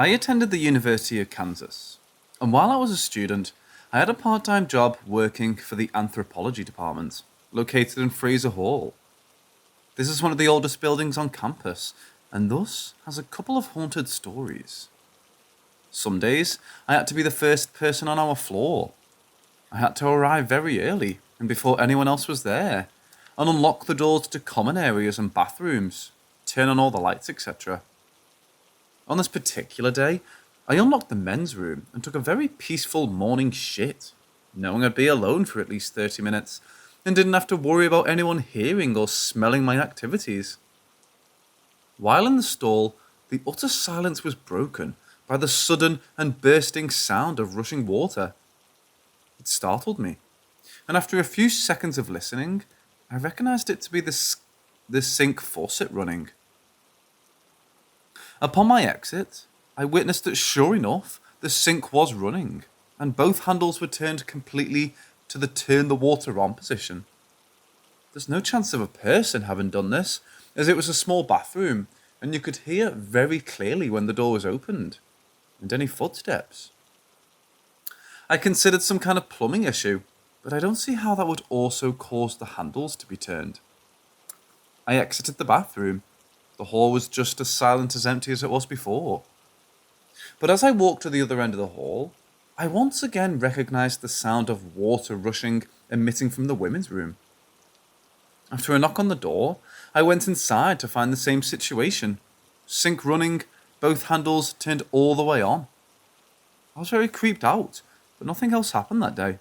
I attended the University of Kansas, and while I was a student, I had a part-time job working for the anthropology department, located in Fraser Hall. This is one of the oldest buildings on campus, and thus has a couple of haunted stories. Some days, I had to be the first person on our floor. I had to arrive very early, and before anyone else was there, and unlock the doors to common areas and bathrooms, turn on all the lights, etc. On this particular day, I unlocked the men's room and took a very peaceful morning shit, knowing I'd be alone for at least 30 minutes, and didn't have to worry about anyone hearing or smelling my activities. While in the stall, the utter silence was broken by the sudden and bursting sound of rushing water. It startled me, and after a few seconds of listening, I recognized it to be the sink faucet running. Upon my exit, I witnessed that sure enough, the sink was running, and both handles were turned completely to the turn the water on position. There's no chance of a person having done this, as it was a small bathroom, and you could hear very clearly when the door was opened, and any footsteps. I considered some kind of plumbing issue, but I don't see how that would also cause the handles to be turned. I exited the bathroom. The hall was just as silent as empty as it was before. But as I walked to the other end of the hall, I once again recognized the sound of water rushing emitting from the women's room. After a knock on the door, I went inside to find the same situation. Sink running, both handles turned all the way on. I was very creeped out, but nothing else happened that day.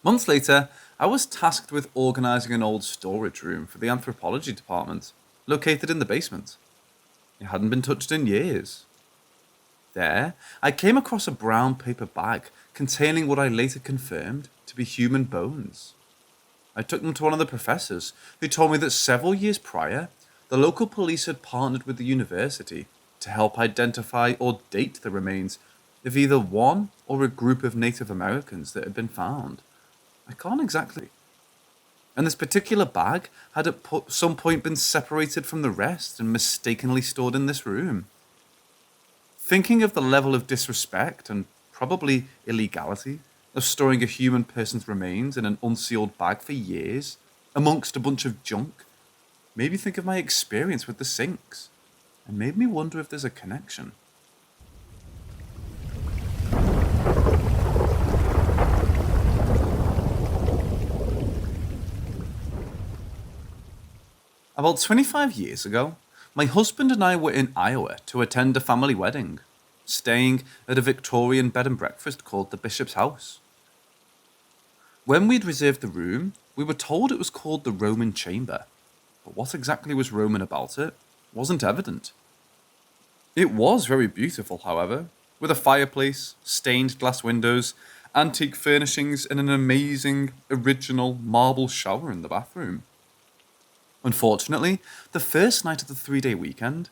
Months later, I was tasked with organizing an old storage room for the anthropology department, located in the basement. It hadn't been touched in years. There, I came across a brown paper bag containing what I later confirmed to be human bones. I took them to one of the professors, who told me that several years prior, the local police had partnered with the university to help identify or date the remains of either one or a group of Native Americans that had been found. I can't exactly. And this particular bag had at some point been separated from the rest and mistakenly stored in this room. Thinking of the level of disrespect and probably illegality of storing a human person's remains in an unsealed bag for years, amongst a bunch of junk, made me think of my experience with the sinks, and made me wonder if there's a connection. About 25 years ago, my husband and I were in Iowa to attend a family wedding, staying at a Victorian bed and breakfast called the Bishop's House. When we'd reserved the room, we were told it was called the Roman Chamber, but what exactly was Roman about it wasn't evident. It was very beautiful, however, with a fireplace, stained glass windows, antique furnishings, and an amazing, original marble shower in the bathroom. Unfortunately, the first night of the 3-day weekend,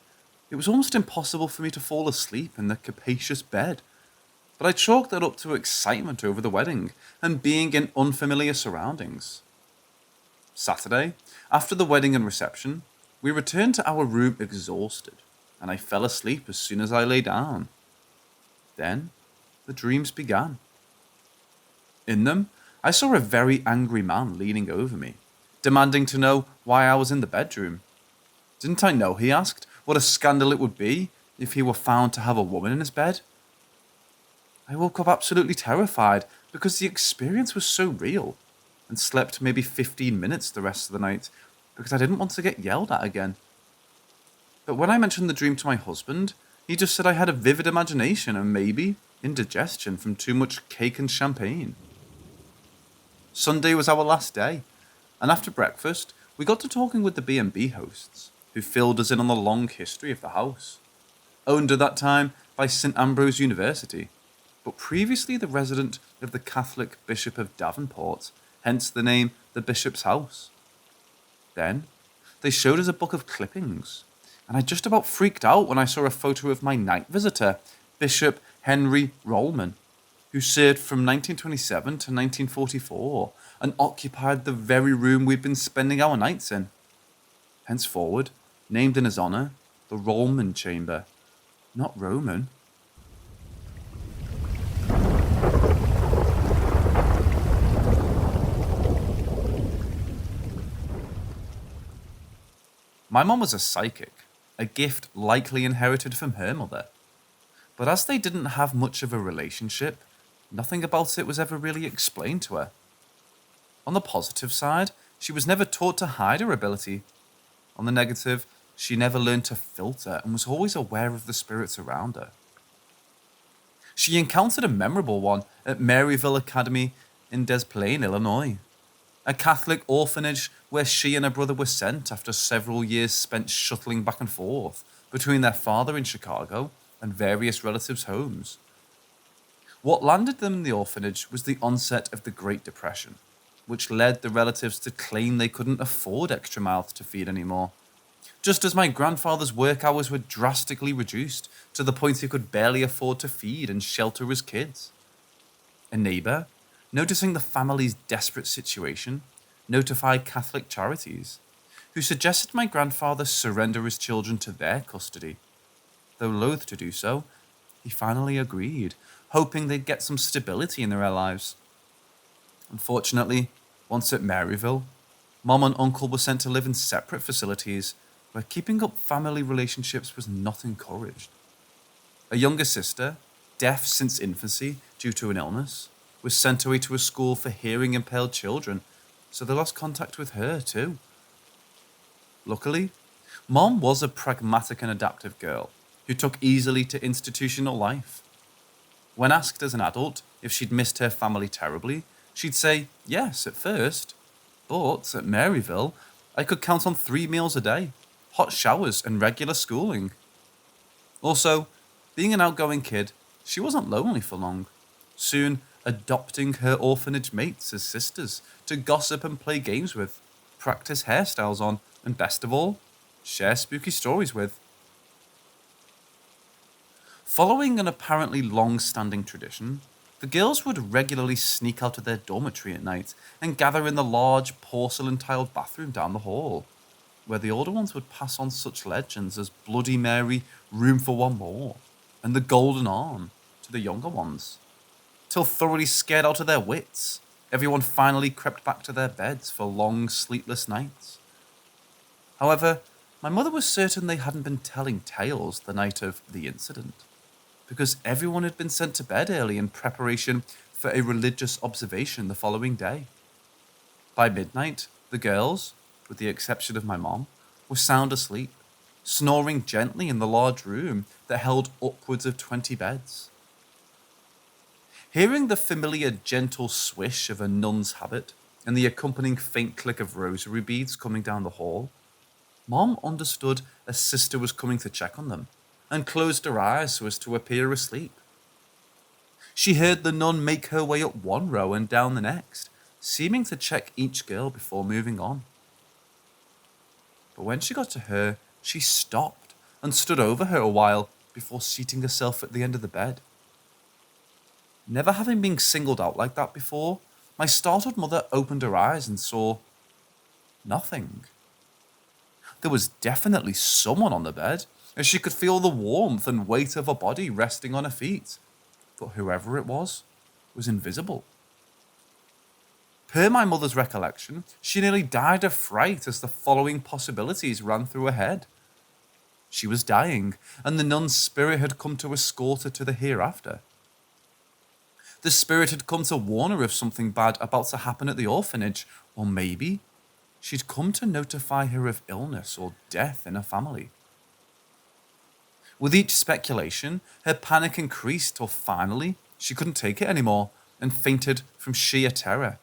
it was almost impossible for me to fall asleep in the capacious bed. But I chalked that up to excitement over the wedding and being in unfamiliar surroundings. Saturday, after the wedding and reception, we returned to our room exhausted, and I fell asleep as soon as I lay down. Then, the dreams began. In them, I saw a very angry man leaning over me, demanding to know why I was in the bedroom. Didn't I know, he asked, what a scandal it would be if he were found to have a woman in his bed? I woke up absolutely terrified because the experience was so real, and slept maybe 15 minutes the rest of the night because I didn't want to get yelled at again. But when I mentioned the dream to my husband, he just said I had a vivid imagination and maybe indigestion from too much cake and champagne. Sunday was our last day, and after breakfast, we got to talking with the B&B hosts, who filled us in on the long history of the house. Owned at that time by St Ambrose University, but previously the resident of the Catholic Bishop of Davenport, hence the name the Bishop's House. Then, they showed us a book of clippings, and I just about freaked out when I saw a photo of my night visitor, Bishop Henry Rollman, who served from 1927 to 1944 and occupied the very room we'd been spending our nights in. Henceforward, named in his honour, the Rollman Chamber. not Roman. My mom was a psychic, a gift likely inherited from her mother. But as they didn't have much of a relationship, nothing about it was ever really explained to her. On the positive side, she was never taught to hide her ability. On the negative, she never learned to filter and was always aware of the spirits around her. She encountered a memorable one at Maryville Academy in Des Plaines, Illinois, a Catholic orphanage where she and her brother were sent after several years spent shuttling back and forth between their father in Chicago and various relatives' homes. What landed them in the orphanage was the onset of the Great Depression, which led the relatives to claim they couldn't afford extra mouths to feed anymore. Just as my grandfather's work hours were drastically reduced to the point he could barely afford to feed and shelter his kids. A neighbor, noticing the family's desperate situation, notified Catholic Charities, who suggested my grandfather surrender his children to their custody. Though loath to do so, he finally agreed, hoping they'd get some stability in their lives. Unfortunately, once at Maryville, Mom and Uncle were sent to live in separate facilities where keeping up family relationships was not encouraged. A younger sister, deaf since infancy due to an illness, was sent away to a school for hearing impaired children, so they lost contact with her too. Luckily, Mom was a pragmatic and adaptive girl who took easily to institutional life. When asked as an adult if she'd missed her family terribly, she'd say yes at first, but at Maryville, I could count on 3 meals a day, hot showers, and regular schooling. Also, being an outgoing kid, she wasn't lonely for long, soon adopting her orphanage mates as sisters to gossip and play games with, practice hairstyles on, and best of all, share spooky stories with. Following an apparently long-standing tradition, the girls would regularly sneak out of their dormitory at night and gather in the large porcelain-tiled bathroom down the hall, where the older ones would pass on such legends as Bloody Mary, Room for One More, and the Golden Arm to the younger ones. Till thoroughly scared out of their wits, everyone finally crept back to their beds for long, sleepless nights. However, my mother was certain they hadn't been telling tales the night of the incident, because everyone had been sent to bed early in preparation for a religious observation the following day. By midnight, the girls, with the exception of my mom, were sound asleep, snoring gently in the large room that held upwards of 20 beds. Hearing the familiar gentle swish of a nun's habit and the accompanying faint click of rosary beads coming down the hall, Mom understood a sister was coming to check on them and closed her eyes so as to appear asleep. She heard the nun make her way up one row and down the next, seeming to check each girl before moving on. But when she got to her, she stopped and stood over her a while before seating herself at the end of the bed. Never having been singled out like that before, my startled mother opened her eyes and saw nothing. There was definitely someone on the bed, as she could feel the warmth and weight of her body resting on her feet, but whoever it was invisible. Per my mother's recollection, she nearly died of fright as the following possibilities ran through her head. She was dying, and the nun's spirit had come to escort her to the hereafter. The spirit had come to warn her of something bad about to happen at the orphanage, or maybe she'd come to notify her of illness or death in her family. With each speculation, her panic increased till finally she couldn't take it anymore and fainted from sheer terror.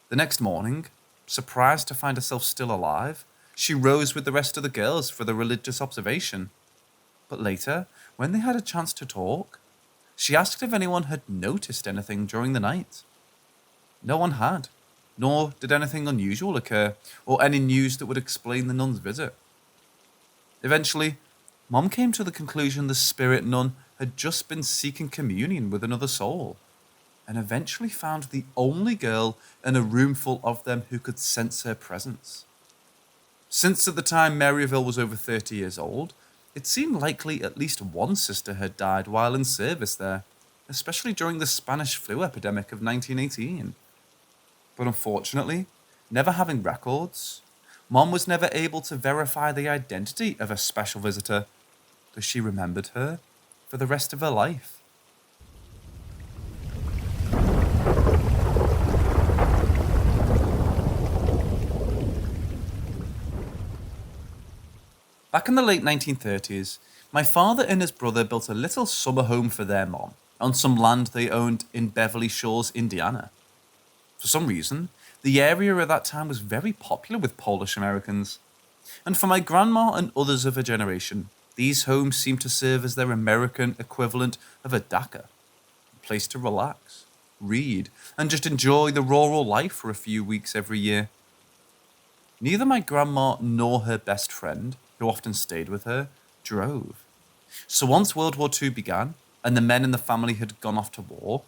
The next morning, surprised to find herself still alive, she rose with the rest of the girls for the religious observation. But later, when they had a chance to talk, she asked if anyone had noticed anything during the night. No one had, nor did anything unusual occur, or any news that would explain the nun's visit. Eventually, Mom came to the conclusion the spirit nun had just been seeking communion with another soul, and eventually found the only girl in a room full of them who could sense her presence. Since at the time Maryville was over 30 years old, It seemed likely at least one sister had died while in service there, especially during the Spanish flu epidemic of 1918. But unfortunately, never having records, Mom was never able to verify the identity of a special visitor, though she remembered her for the rest of her life. Back in the late 1930s, my father and his brother built a little summer home for their mom on some land they owned in Beverly Shores, Indiana. For some reason, the area at that time was very popular with Polish Americans. And for my grandma and others of her generation, these homes seemed to serve as their American equivalent of a dacha, a place to relax, read, and just enjoy the rural life for a few weeks every year. Neither my grandma nor her best friend, who often stayed with her, drove. So once World War II began, and the men in the family had gone off to war,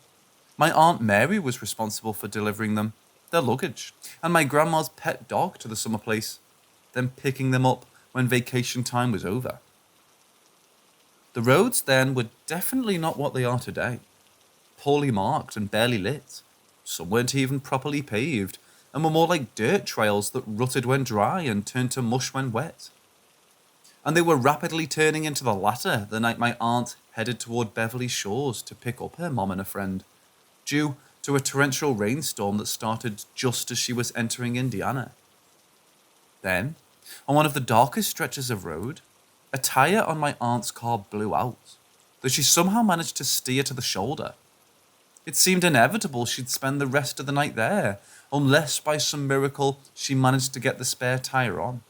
my Aunt Mary was responsible for delivering them, their luggage, and my grandma's pet dog to the summer place, then picking them up when vacation time was over. The roads then were definitely not what they are today. Poorly marked and barely lit. Some weren't even properly paved, and were more like dirt trails that rutted when dry and turned to mush when wet. And they were rapidly turning into the latter the night my aunt headed toward Beverly Shores to pick up her mom and a friend, due to a torrential rainstorm that started just as she was entering Indiana. Then, on one of the darkest stretches of road, a tire on my aunt's car blew out, though she somehow managed to steer to the shoulder. It seemed inevitable she'd spend the rest of the night there, unless by some miracle she managed to get the spare tire on.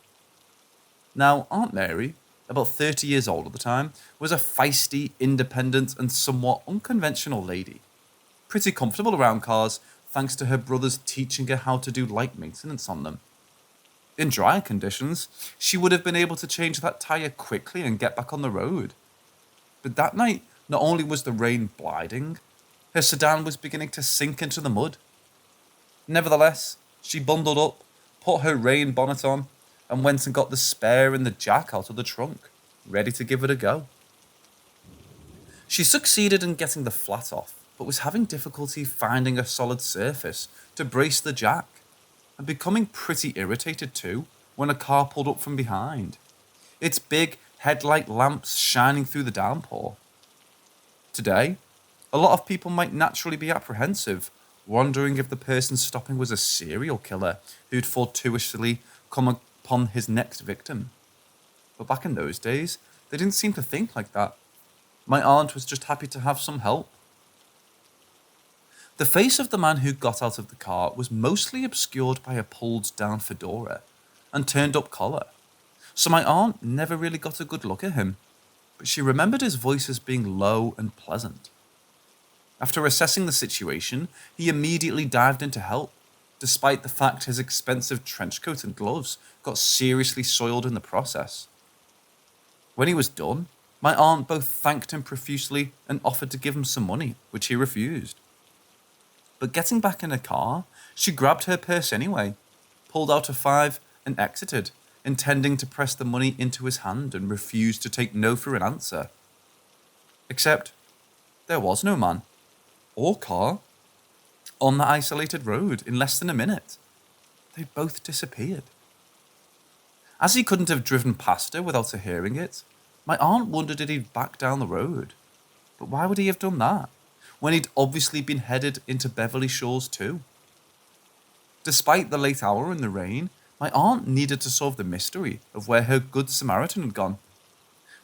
Now, Aunt Mary, about 30 years old at the time, was a feisty, independent, and somewhat unconventional lady. Pretty comfortable around cars, thanks to her brothers teaching her how to do light maintenance on them. In drier conditions, she would have been able to change that tire quickly and get back on the road. But that night, not only was the rain blinding, her sedan was beginning to sink into the mud. Nevertheless, she bundled up, put her rain bonnet on, and went and got the spare and the jack out of the trunk, ready to give it a go. She succeeded in getting the flat off, but was having difficulty finding a solid surface to brace the jack, and becoming pretty irritated too when a car pulled up from behind, its big headlight lamps shining through the downpour. Today, a lot of people might naturally be apprehensive, wondering if the person stopping was a serial killer who'd fortuitously come upon his next victim. But back in those days, they didn't seem to think like that. My aunt was just happy to have some help. The face of the man who got out of the car was mostly obscured by a pulled-down fedora and turned-up collar, so my aunt never really got a good look at him, but she remembered his voice as being low and pleasant. After assessing the situation, he immediately dived in to help, despite the fact his expensive trench coat and gloves got seriously soiled in the process. When he was done, my aunt both thanked him profusely and offered to give him some money, which he refused. But getting back in her car, she grabbed her purse anyway, pulled out a $5 and exited, intending to press the money into his hand and refused to take no for an answer. Except, there was no man, or car, on the isolated road in less than a minute. They both disappeared. As he couldn't have driven past her without her hearing it, my aunt wondered if he'd back down the road. But why would he have done that, when he'd obviously been headed into Beverly Shores too? Despite the late hour and the rain, my aunt needed to solve the mystery of where her good Samaritan had gone.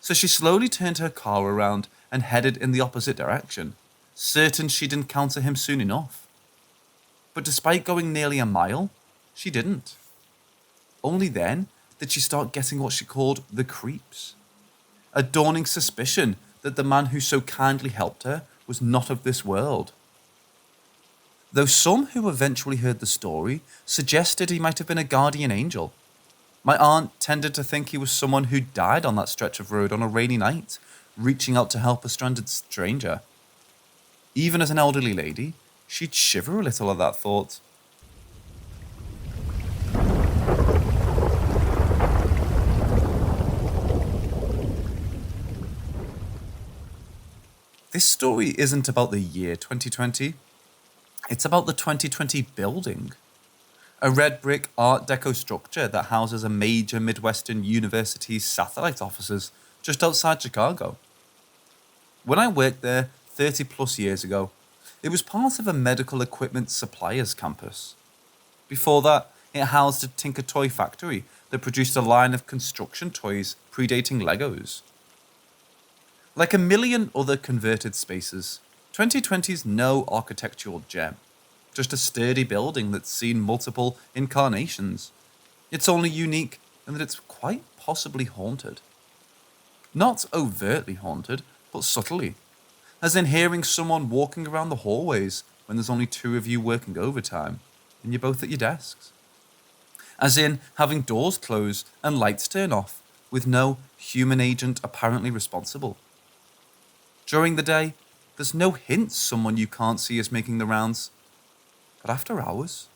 So she slowly turned her car around and headed in the opposite direction, certain she'd encounter him soon enough. But despite going nearly a mile, she didn't. Only then did she start getting what she called the creeps. A dawning suspicion that the man who so kindly helped her was not of this world. Though some who eventually heard the story suggested he might have been a guardian angel, my aunt tended to think he was someone who died on that stretch of road on a rainy night, reaching out to help a stranded stranger. Even as an elderly lady, she'd shiver a little at that thought. This story isn't about the year 2020, it's about the 2020 building. A red brick Art Deco structure that houses a major Midwestern university's satellite offices just outside Chicago. When I worked there 30 plus years ago, it was part of a medical equipment supplier's campus. Before that, it housed a Tinker Toy factory that produced a line of construction toys predating Legos. Like a million other converted spaces, 2020's no architectural gem, just a sturdy building that's seen multiple incarnations. It's only unique in that it's quite possibly haunted. Not overtly haunted, but subtly, as in hearing someone walking around the hallways when there's only two of you working overtime and you're both at your desks. As in having doors close and lights turn off with no human agent apparently responsible. During the day, there's no hint someone you can't see is making the rounds. But after hours,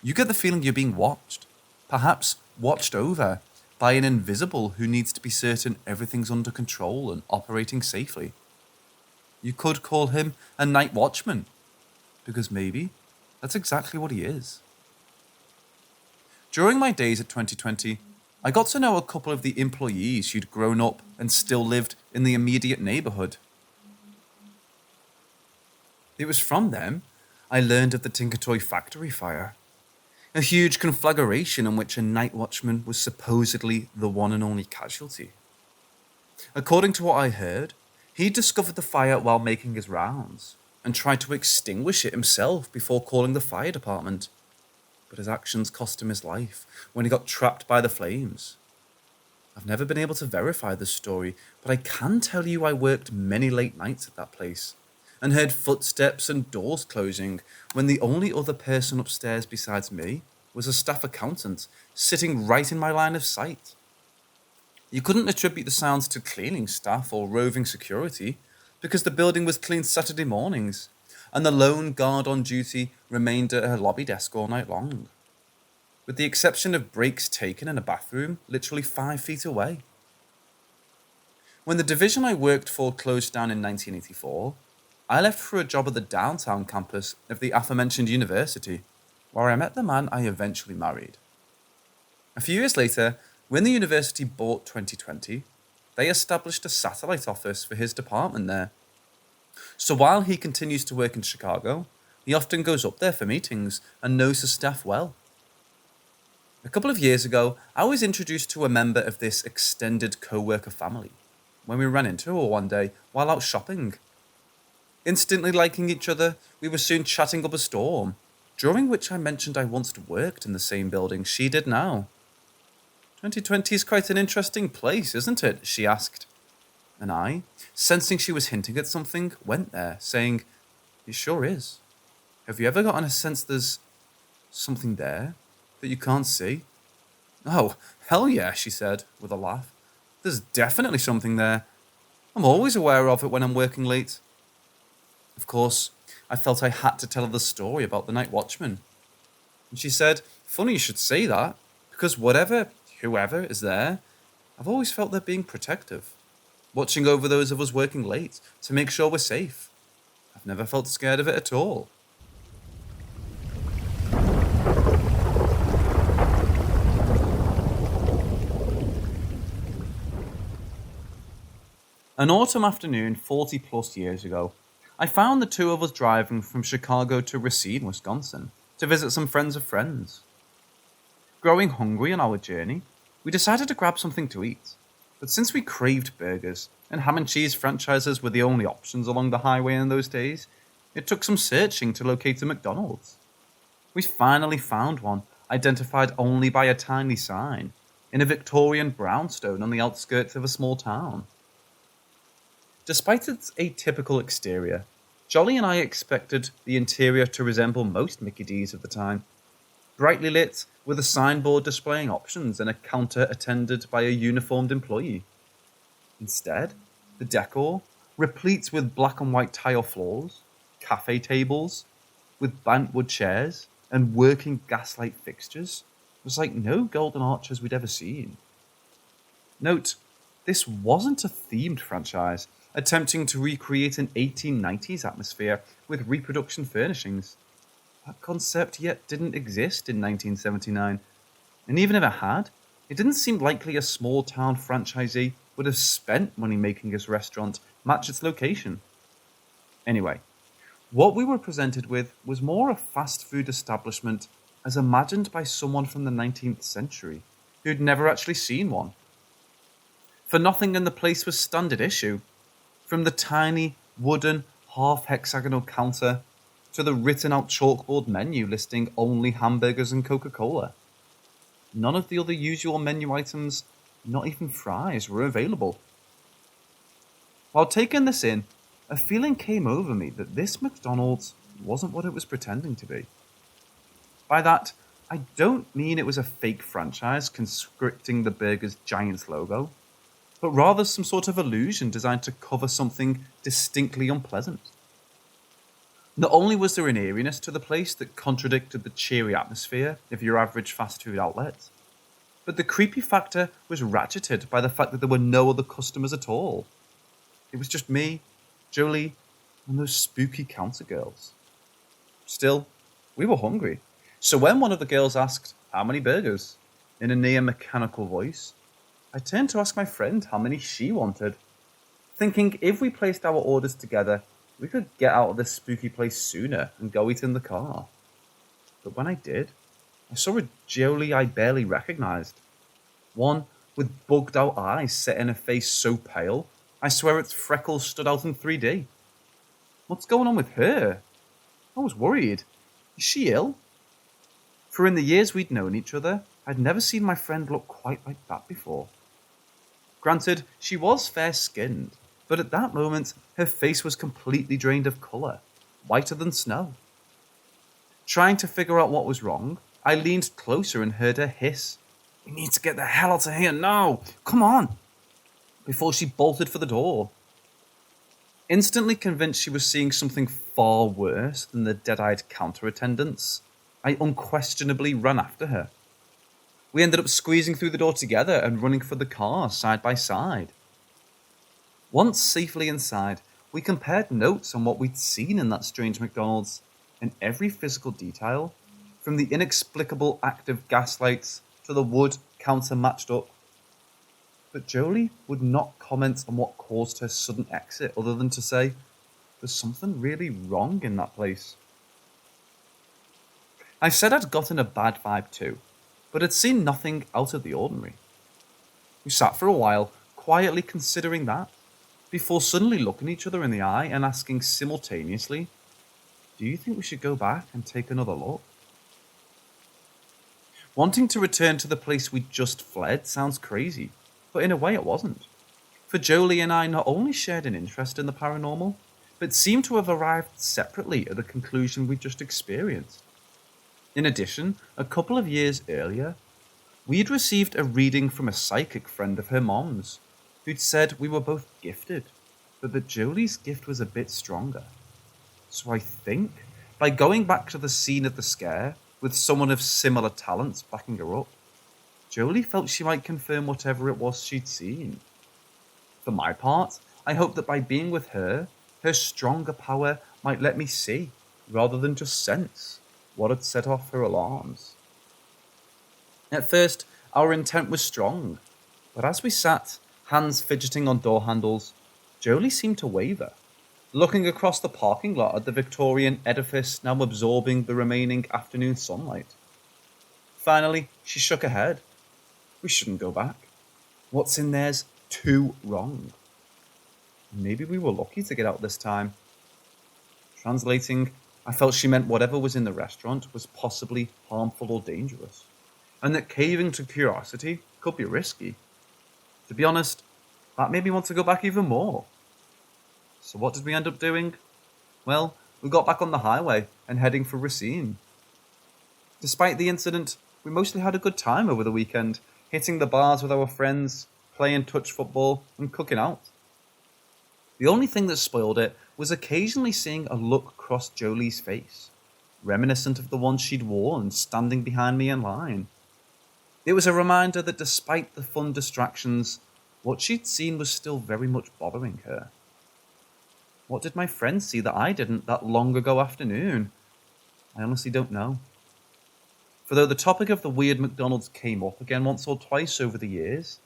you get the feeling you're being watched, perhaps watched over by an invisible who needs to be certain everything's under control and operating safely. You could call him a night watchman, because maybe that's exactly what he is. During my days at 2020, I got to know a couple of the employees who'd grown up and still lived in the immediate neighborhood. It was from them I learned of the Tinker Toy factory fire, a huge conflagration in which a night watchman was supposedly the one and only casualty. According to what I heard, he discovered the fire while making his rounds and tried to extinguish it himself before calling the fire department. But his actions cost him his life when he got trapped by the flames. I've never been able to verify this story, but I can tell you I worked many late nights at that place and heard footsteps and doors closing when the only other person upstairs besides me was a staff accountant sitting right in my line of sight. You couldn't attribute the sounds to cleaning staff or roving security because the building was cleaned Saturday mornings and the lone guard on duty remained at her lobby desk all night long, with the exception of breaks taken in a bathroom literally 5 feet away. When the division I worked for closed down in 1984, I left for a job at the downtown campus of the aforementioned university, where I met the man I eventually married. A few years later, when the university bought 2020, they established a satellite office for his department there. So while he continues to work in Chicago, he often goes up there for meetings and knows the staff well. A couple of years ago, I was introduced to a member of this extended co-worker family when we ran into her one day while out shopping. Instantly liking each other, we were soon chatting up a storm, during which I mentioned I once worked in the same building she did now. 2020 is quite an interesting place, isn't it? She asked. And I, sensing she was hinting at something, went there, saying, "It sure is. Have you ever gotten a sense there's something there that you can't see?" "Oh, hell yeah," she said, with a laugh. "There's definitely something there. I'm always aware of it when I'm working late." Of course, I felt I had to tell her the story about the night watchman. And she said, "Funny you should say that, because whoever is there, I've always felt they're being protective, watching over those of us working late to make sure we're safe. I've never felt scared of it at all." An autumn afternoon 40 plus years ago, I found the two of us driving from Chicago to Racine, Wisconsin, to visit some friends of friends. Growing hungry on our journey, we decided to grab something to eat. But since we craved burgers, and ham and cheese franchises were the only options along the highway in those days, it took some searching to locate a McDonald's. We finally found one, identified only by a tiny sign, in a Victorian brownstone on the outskirts of a small town. Despite its atypical exterior, Jolly and I expected the interior to resemble most Mickey D's of the time. Brightly lit, with a signboard displaying options and a counter attended by a uniformed employee. Instead, the decor, replete with black and white tile floors, cafe tables, with bantwood chairs, and working gaslight fixtures, was like no golden arches we'd ever seen. Note, this wasn't a themed franchise, attempting to recreate an 1890s atmosphere with reproduction furnishings. That concept yet didn't exist in 1979, and even if it had, it didn't seem likely a small town franchisee would have spent money making his restaurant match its location. Anyway, what we were presented with was more a fast food establishment as imagined by someone from the 19th century who'd never actually seen one. For nothing in the place was standard issue, from the tiny wooden half-hexagonal counter to the written-out chalkboard menu listing only hamburgers and Coca-Cola. None of the other usual menu items, not even fries, were available. While taking this in, a feeling came over me that this McDonald's wasn't what it was pretending to be. By that, I don't mean it was a fake franchise conscripting the burger's Giants logo, but rather some sort of illusion designed to cover something distinctly unpleasant. Not only was there an eeriness to the place that contradicted the cheery atmosphere of your average fast food outlet, but the creepy factor was ratcheted by the fact that there were no other customers at all. It was just me, Jolie, and those spooky counter girls. Still, we were hungry, so when one of the girls asked, "How many burgers?" in a near mechanical voice, I turned to ask my friend how many she wanted, thinking if we placed our orders together, we could get out of this spooky place sooner and go eat in the car. But when I did, I saw a Jolie I barely recognized. One with bugged out eyes set in a face so pale, I swear its freckles stood out in 3D. What's going on with her? I was worried. Is she ill? For in the years we'd known each other, I'd never seen my friend look quite like that before. Granted, she was fair-skinned, but at that moment, her face was completely drained of colour, whiter than snow. Trying to figure out what was wrong, I leaned closer and heard her hiss, "We need to get the hell out of here now! Come on!" before she bolted for the door. Instantly convinced she was seeing something far worse than the dead-eyed counter attendants, I unquestionably ran after her. We ended up squeezing through the door together and running for the car side by side. Once safely inside, we compared notes on what we'd seen in that strange McDonald's, and every physical detail, from the inexplicable active gas lights to the wood counter matched up. But Jolie would not comment on what caused her sudden exit other than to say, "There's something really wrong in that place." I said I'd gotten a bad vibe too, but had seen nothing out of the ordinary. We sat for a while, quietly considering that, before suddenly looking each other in the eye and asking simultaneously, "Do you think we should go back and take another look?" Wanting to return to the place we'd just fled sounds crazy, but in a way it wasn't. For Jolie and I not only shared an interest in the paranormal, but seemed to have arrived separately at the conclusion we'd just experienced. In addition, a couple of years earlier, we'd received a reading from a psychic friend of her mom's, who'd said we were both gifted, but that Jolie's gift was a bit stronger. So I think, by going back to the scene of the scare, with someone of similar talents backing her up, Jolie felt she might confirm whatever it was she'd seen. For my part, I hoped that by being with her, her stronger power might let me see, rather than just sense, what had set off her alarms. At first, our intent was strong, but as we sat, hands fidgeting on door handles, Jolie seemed to waver, looking across the parking lot at the Victorian edifice now absorbing the remaining afternoon sunlight. Finally, she shook her head. We shouldn't go back. What's in there's too wrong. Maybe we were lucky to get out this time. Translating, I felt she meant whatever was in the restaurant was possibly harmful or dangerous, and that caving to curiosity could be risky. To be honest, that made me want to go back even more. So what did we end up doing? Well, we got back on the highway and heading for Racine. Despite the incident, we mostly had a good time over the weekend, hitting the bars with our friends, playing touch football, and cooking out. The only thing that spoiled it was occasionally seeing a look cross Jolie's face, reminiscent of the one she'd worn standing behind me in line. It was a reminder that despite the fun distractions, what she'd seen was still very much bothering her. What did my friend see that I didn't that long ago afternoon? I honestly don't know. For though the topic of the weird McDonald's came up again once or twice over the years,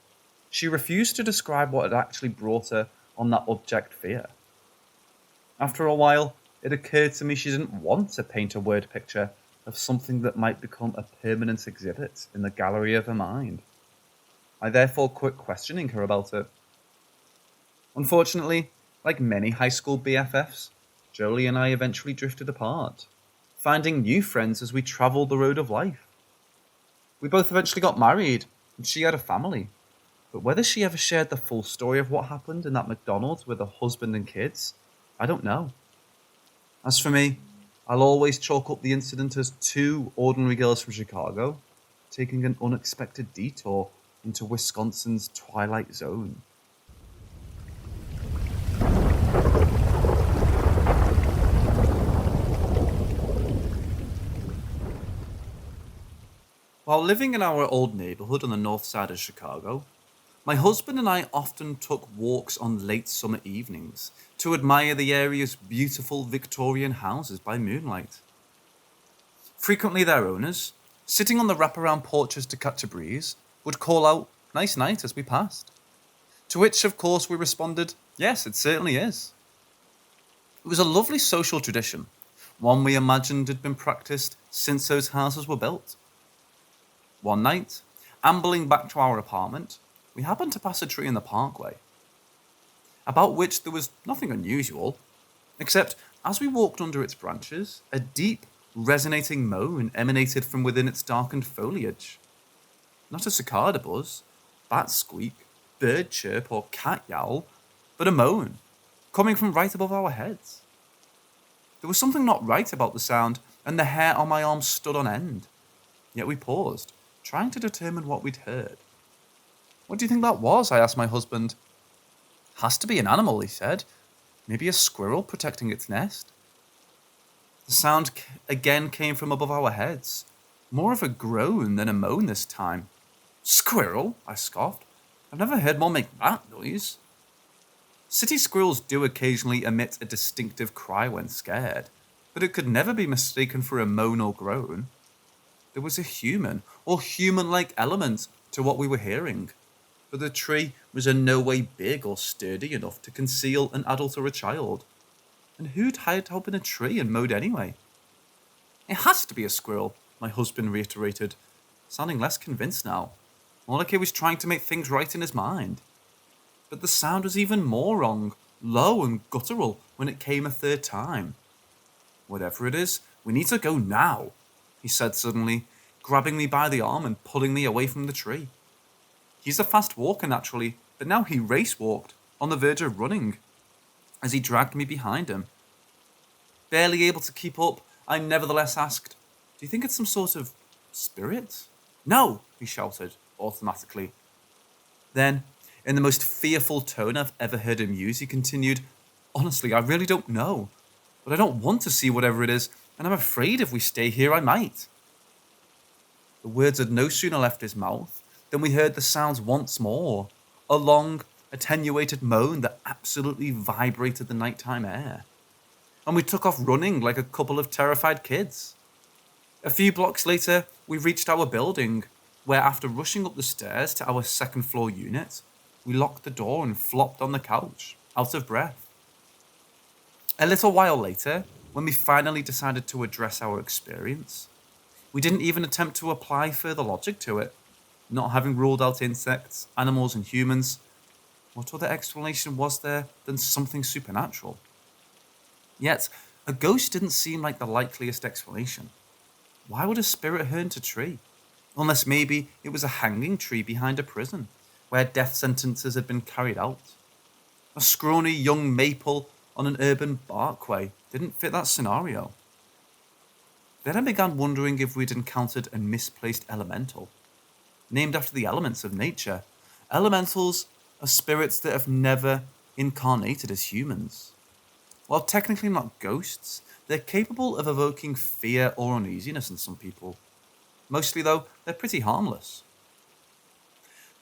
she refused to describe what had actually brought her on that abject fear. After a while, it occurred to me she didn't want to paint a word picture of something that might become a permanent exhibit in the gallery of her mind. I therefore quit questioning her about it. Unfortunately, like many high school BFFs, Jolie and I eventually drifted apart, finding new friends as we travelled the road of life. We both eventually got married, and she had a family. But whether she ever shared the full story of what happened in that McDonald's with her husband and kids, I don't know. As for me, I'll always chalk up the incident as two ordinary girls from Chicago taking an unexpected detour into Wisconsin's Twilight Zone. While living in our old neighborhood on the north side of Chicago, my husband and I often took walks on late summer evenings to admire the area's beautiful Victorian houses by moonlight. Frequently, their owners, sitting on the wraparound porches to catch a breeze, would call out, "Nice night," as we passed. To which, of course, we responded, "Yes, it certainly is." It was a lovely social tradition, one we imagined had been practiced since those houses were built. One night, ambling back to our apartment, we happened to pass a tree in the parkway, about which there was nothing unusual, except as we walked under its branches, a deep, resonating moan emanated from within its darkened foliage. Not a cicada buzz, bat squeak, bird chirp, or cat yowl, but a moan, coming from right above our heads. There was something not right about the sound, and the hair on my arm stood on end. Yet we paused, trying to determine what we'd heard. "What do you think that was?" I asked my husband. "Has to be an animal," he said. "Maybe a squirrel protecting its nest." The sound again came from above our heads, more of a groan than a moan this time. "Squirrel?" I scoffed. "I've never heard one make that noise." City squirrels do occasionally emit a distinctive cry when scared, but it could never be mistaken for a moan or groan. There was a human or human-like element to what we were hearing, but the tree was in no way big or sturdy enough to conceal an adult or a child. And who'd hide up in a tree and mowed anyway? "It has to be a squirrel," my husband reiterated, sounding less convinced now, more like he was trying to make things right in his mind. But the sound was even more wrong, low and guttural when it came a third time. "Whatever it is, we need to go now," he said suddenly, grabbing me by the arm and pulling me away from the tree. He's a fast walker naturally, but now he race walked, on the verge of running, as he dragged me behind him. Barely able to keep up, I nevertheless asked, "Do you think it's some sort of spirit?" "No," he shouted, automatically. Then, in the most fearful tone I've ever heard him use, he continued, "Honestly, I really don't know, but I don't want to see whatever it is, and I'm afraid if we stay here, I might." The words had no sooner left his mouth than we heard the sounds once more, a long, attenuated moan that absolutely vibrated the nighttime air. And we took off running like a couple of terrified kids. A few blocks later, we reached our building, where after rushing up the stairs to our second floor unit, we locked the door and flopped on the couch, out of breath. A little while later, when we finally decided to address our experience, we didn't even attempt to apply further logic to it. Not having ruled out insects, animals, and humans, what other explanation was there than something supernatural? Yet, a ghost didn't seem like the likeliest explanation. Why would a spirit haunt a tree? Unless maybe it was a hanging tree behind a prison, where death sentences had been carried out. A scrawny young maple on an urban parkway didn't fit that scenario. Then I began wondering if we'd encountered a misplaced elemental. Named after the elements of nature, elementals are spirits that have never incarnated as humans. While technically not ghosts, they're capable of evoking fear or uneasiness in some people. Mostly, though, they're pretty harmless.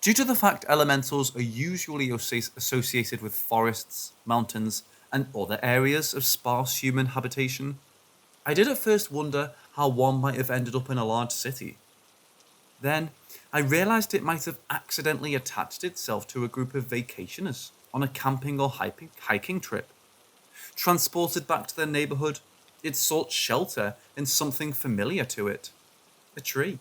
Due to the fact elementals are usually associated with forests, mountains, and other areas of sparse human habitation, I did at first wonder how one might have ended up in a large city. Then, I realised it might have accidentally attached itself to a group of vacationers on a camping or hiking trip. Transported back to their neighbourhood, it sought shelter in something familiar to it, a tree.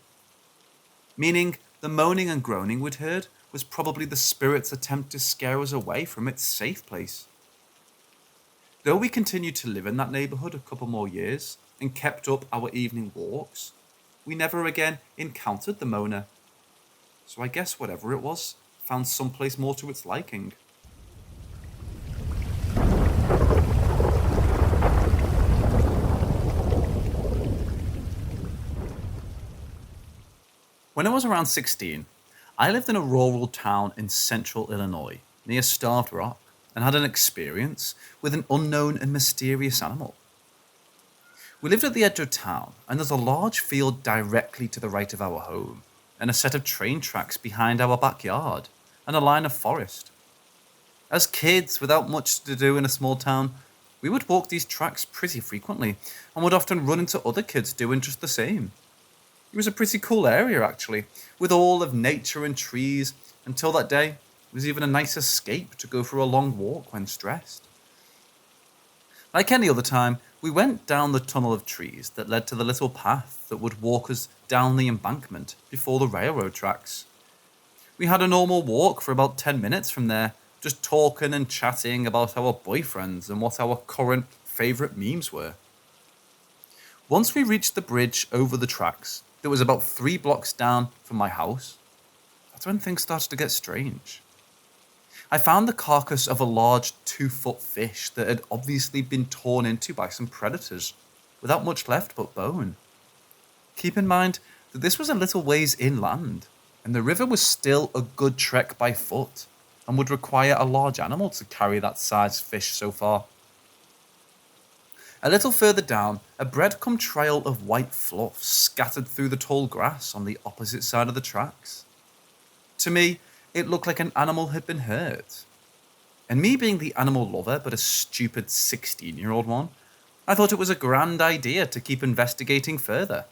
Meaning, the moaning and groaning we'd heard was probably the spirit's attempt to scare us away from its safe place. Though we continued to live in that neighbourhood a couple more years and kept up our evening walks, we never again encountered the moaner. So I guess whatever it was found someplace more to its liking. When I was around 16, I lived in a rural town in central Illinois near Starved Rock and had an experience with an unknown and mysterious animal. We lived at the edge of town, and there's a large field directly to the right of our home, and a set of train tracks behind our backyard, and a line of forest. As kids, without much to do in a small town, we would walk these tracks pretty frequently, and would often run into other kids doing just the same. It was a pretty cool area, actually, with all of nature and trees. Until that day, it was even a nice escape to go for a long walk when stressed. Like any other time, we went down the tunnel of trees that led to the little path that would walk us down the embankment before the railroad tracks. We had a normal walk for about 10 minutes from there, just talking and chatting about our boyfriends and what our current favourite memes were. Once we reached the bridge over the tracks, that was about 3 blocks down from my house, that's when things started to get strange. I found the carcass of a large 2-foot fish that had obviously been torn into by some predators, without much left but bone. Keep in mind that this was a little ways inland, and the river was still a good trek by foot, and would require a large animal to carry that size fish so far. A little further down, a breadcrumb trail of white fluff scattered through the tall grass on the opposite side of the tracks. To me, it looked like an animal had been hurt. And me being the animal lover but a stupid 16-year-old one, I thought it was a grand idea to keep investigating further.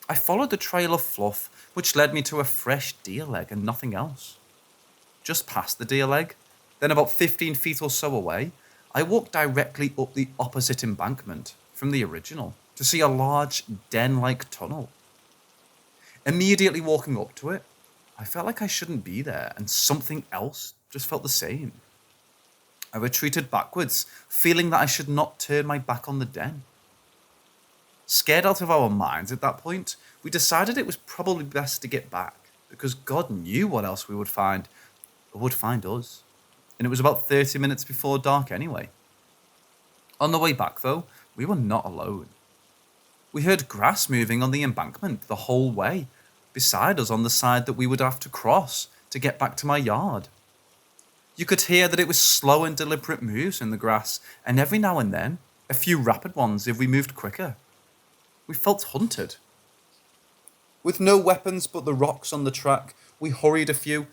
I followed the trail of fluff, which led me to a fresh deer leg and nothing else. Just past the deer leg, then about 15 feet or so away, I walked directly up the opposite embankment from the original to see a large den-like tunnel. Immediately walking up to it, I felt like I shouldn't be there, and something else just felt the same. I retreated backwards, feeling that I should not turn my back on the den. Scared out of our minds at that point, we decided it was probably best to get back, because God knew what else we would find, or would find us. And it was about 30 minutes before dark anyway. On the way back, though, we were not alone. We heard grass moving on the embankment the whole way, beside us on the side that we would have to cross to get back to my yard. You could hear that it was slow and deliberate moves in the grass, and every now and then, a few rapid ones if we moved quicker. We felt hunted. With no weapons but the rocks on the track, we hurried a few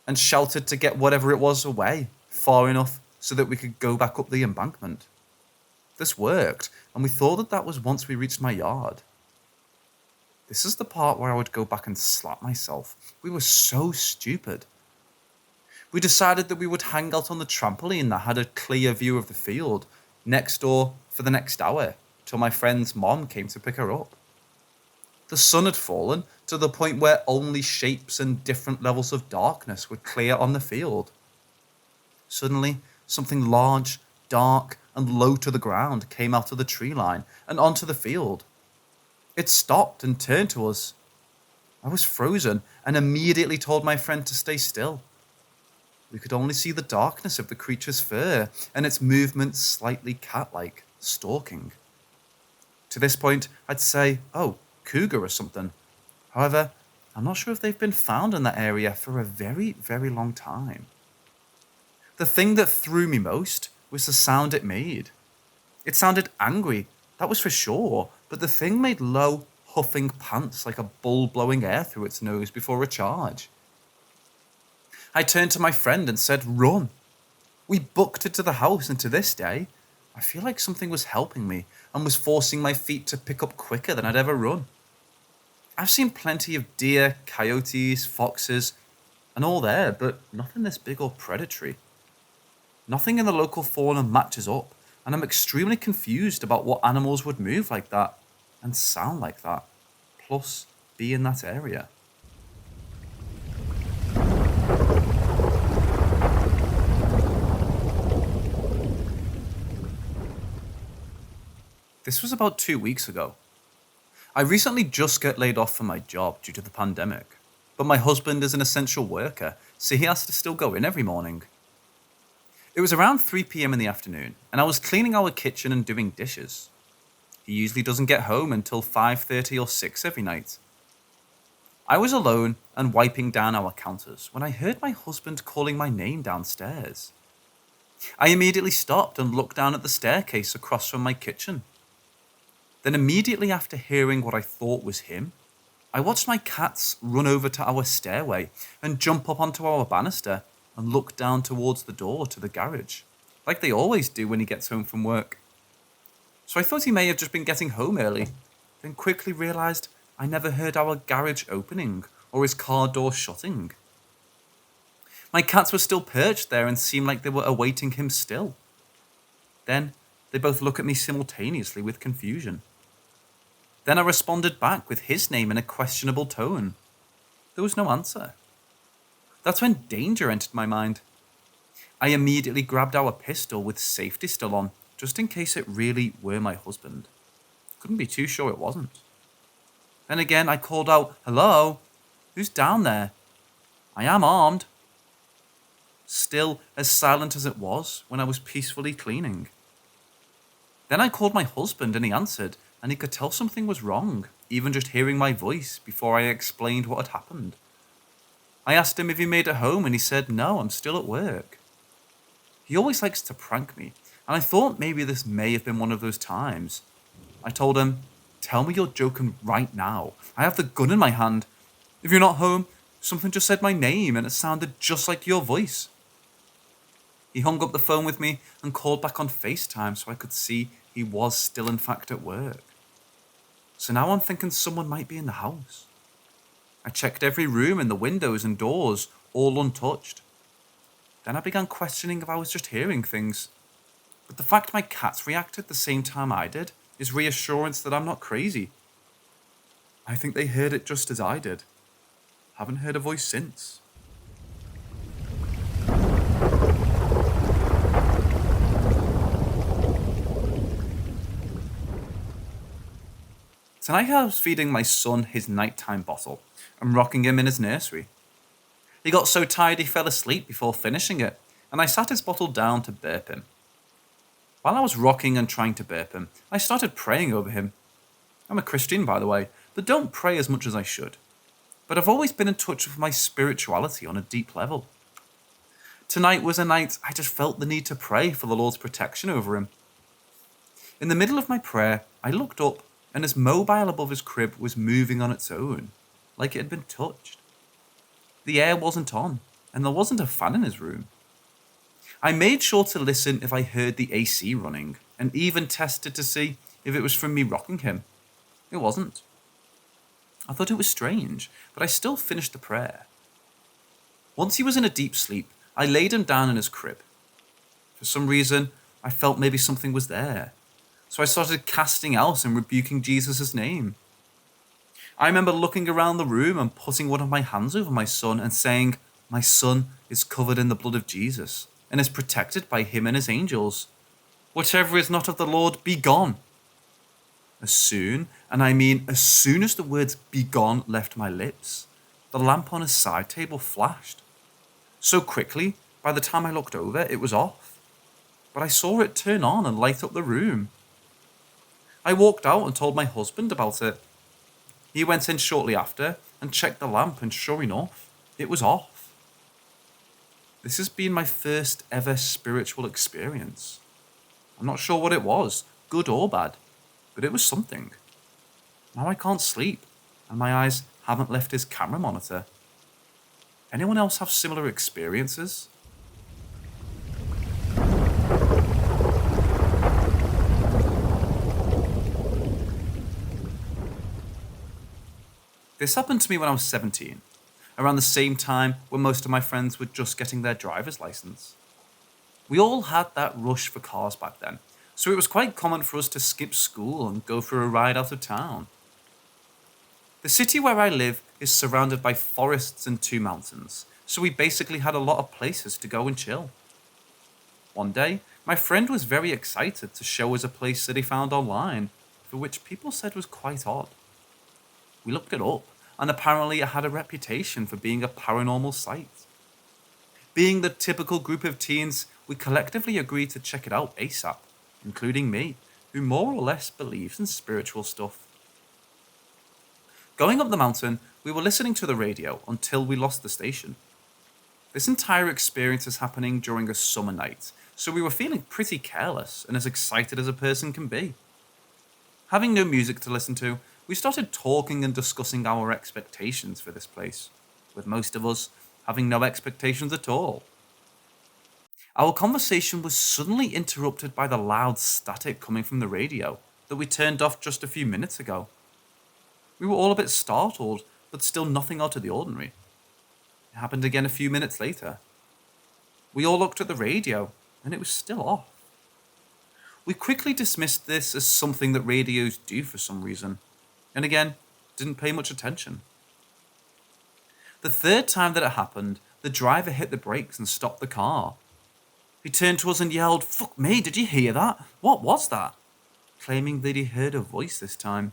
and shouted to get whatever it was away, far enough so that we could go back up the embankment. This worked, and we thought that was once we reached my yard. This is the part where I would go back and slap myself. We were so stupid. We decided that we would hang out on the trampoline that had a clear view of the field next door for the next hour, till my friend's mom came to pick her up. The sun had fallen to the point where only shapes and different levels of darkness were clear on the field. Suddenly, something large, dark, and low to the ground came out of the tree line and onto the field. It stopped and turned to us. I was frozen and immediately told my friend to stay still. We could only see the darkness of the creature's fur and its movements slightly cat-like, stalking. To this point, I'd say, oh, cougar or something. However, I'm not sure if they've been found in that area for a very, very long time. The thing that threw me most was the sound it made. It sounded angry, that was for sure, but the thing made low, huffing pants like a bull blowing air through its nose before a charge. I turned to my friend and said, "Run." We booked it to the house, and to this day, I feel like something was helping me and was forcing my feet to pick up quicker than I'd ever run. I've seen plenty of deer, coyotes, foxes, and all there, but nothing this big or predatory. Nothing in the local fauna matches up, and I'm extremely confused about what animals would move like that and sound like that, plus be in that area. This was about 2 weeks ago. I recently just got laid off from my job due to the pandemic, but my husband is an essential worker, so he has to still go in every morning. It was around 3 p.m. in the afternoon, and I was cleaning our kitchen and doing dishes. He usually doesn't get home until 5:30 or 6 every night. I was alone and wiping down our counters when I heard my husband calling my name downstairs. I immediately stopped and looked down at the staircase across from my kitchen. Then immediately after hearing what I thought was him, I watched my cats run over to our stairway and jump up onto our banister and look down towards the door to the garage, like they always do when he gets home from work. So I thought he may have just been getting home early, then quickly realised I never heard our garage opening or his car door shutting. My cats were still perched there and seemed like they were awaiting him still. Then they both look at me simultaneously with confusion. Then I responded back with his name in a questionable tone. There was no answer. That's when danger entered my mind. I immediately grabbed our pistol with safety still on, just in case it really were my husband. Couldn't be too sure it wasn't. Then again I called out, "Hello? Who's down there? I am armed." Still as silent as it was when I was peacefully cleaning. Then I called my husband and he answered, and he could tell something was wrong, even just hearing my voice before I explained what had happened. I asked him if he made it home and he said, "No, I'm still at work." He always likes to prank me, and I thought maybe this may have been one of those times. I told him, "Tell me you're joking right now. I have the gun in my hand. If you're not home, something just said my name and it sounded just like your voice." He hung up the phone with me and called back on FaceTime so I could see he was still in fact at work. So now I'm thinking someone might be in the house. I checked every room and the windows and doors, all untouched. Then I began questioning if I was just hearing things. But the fact my cats reacted the same time I did is reassurance that I'm not crazy. I think they heard it just as I did. Haven't heard a voice since. Tonight I was feeding my son his nighttime bottle and rocking him in his nursery. He got so tired he fell asleep before finishing it, and I sat his bottle down to burp him. While I was rocking and trying to burp him, I started praying over him. I'm a Christian, by the way, but don't pray as much as I should. But I've always been in touch with my spirituality on a deep level. Tonight was a night I just felt the need to pray for the Lord's protection over him. In the middle of my prayer, I looked up, and his mobile above his crib was moving on its own, like it had been touched. The air wasn't on, and there wasn't a fan in his room. I made sure to listen if I heard the AC running, and even tested to see if it was from me rocking him. It wasn't. I thought it was strange, but I still finished the prayer. Once he was in a deep sleep, I laid him down in his crib. For some reason, I felt maybe something was there. So I started casting out and rebuking Jesus' name. I remember looking around the room and putting one of my hands over my son and saying, "My son is covered in the blood of Jesus and is protected by him and his angels. Whatever is not of the Lord, be gone." As soon, and I mean as soon as the words "be gone" left my lips, the lamp on his side table flashed. So quickly, by the time I looked over, it was off. But I saw it turn on and light up the room. I walked out and told my husband about it. He went in shortly after and checked the lamp, and sure enough, it was off. This has been my first ever spiritual experience. I'm not sure what it was, good or bad, but it was something. Now I can't sleep, and my eyes haven't left his camera monitor. Anyone else have similar experiences? This happened to me when I was 17, around the same time when most of my friends were just getting their driver's license. We all had that rush for cars back then, so it was quite common for us to skip school and go for a ride out of town. The city where I live is surrounded by forests and 2 mountains, so we basically had a lot of places to go and chill. One day, my friend was very excited to show us a place that he found online, for which people said was quite odd. We looked it up, and apparently it had a reputation for being a paranormal site. Being the typical group of teens, we collectively agreed to check it out ASAP, including me, who more or less believes in spiritual stuff. Going up the mountain, we were listening to the radio until we lost the station. This entire experience is happening during a summer night, so we were feeling pretty careless and as excited as a person can be. Having no music to listen to, we started talking and discussing our expectations for this place, with most of us having no expectations at all. Our conversation was suddenly interrupted by the loud static coming from the radio that we turned off just a few minutes ago. We were all a bit startled, but still nothing out of the ordinary. It happened again a few minutes later. We all looked at the radio, and it was still off. We quickly dismissed this as something that radios do for some reason, and again, didn't pay much attention. The third time that it happened, the driver hit the brakes and stopped the car. He turned to us and yelled, "Fuck me, did you hear that? What was that?" claiming that he heard a voice this time.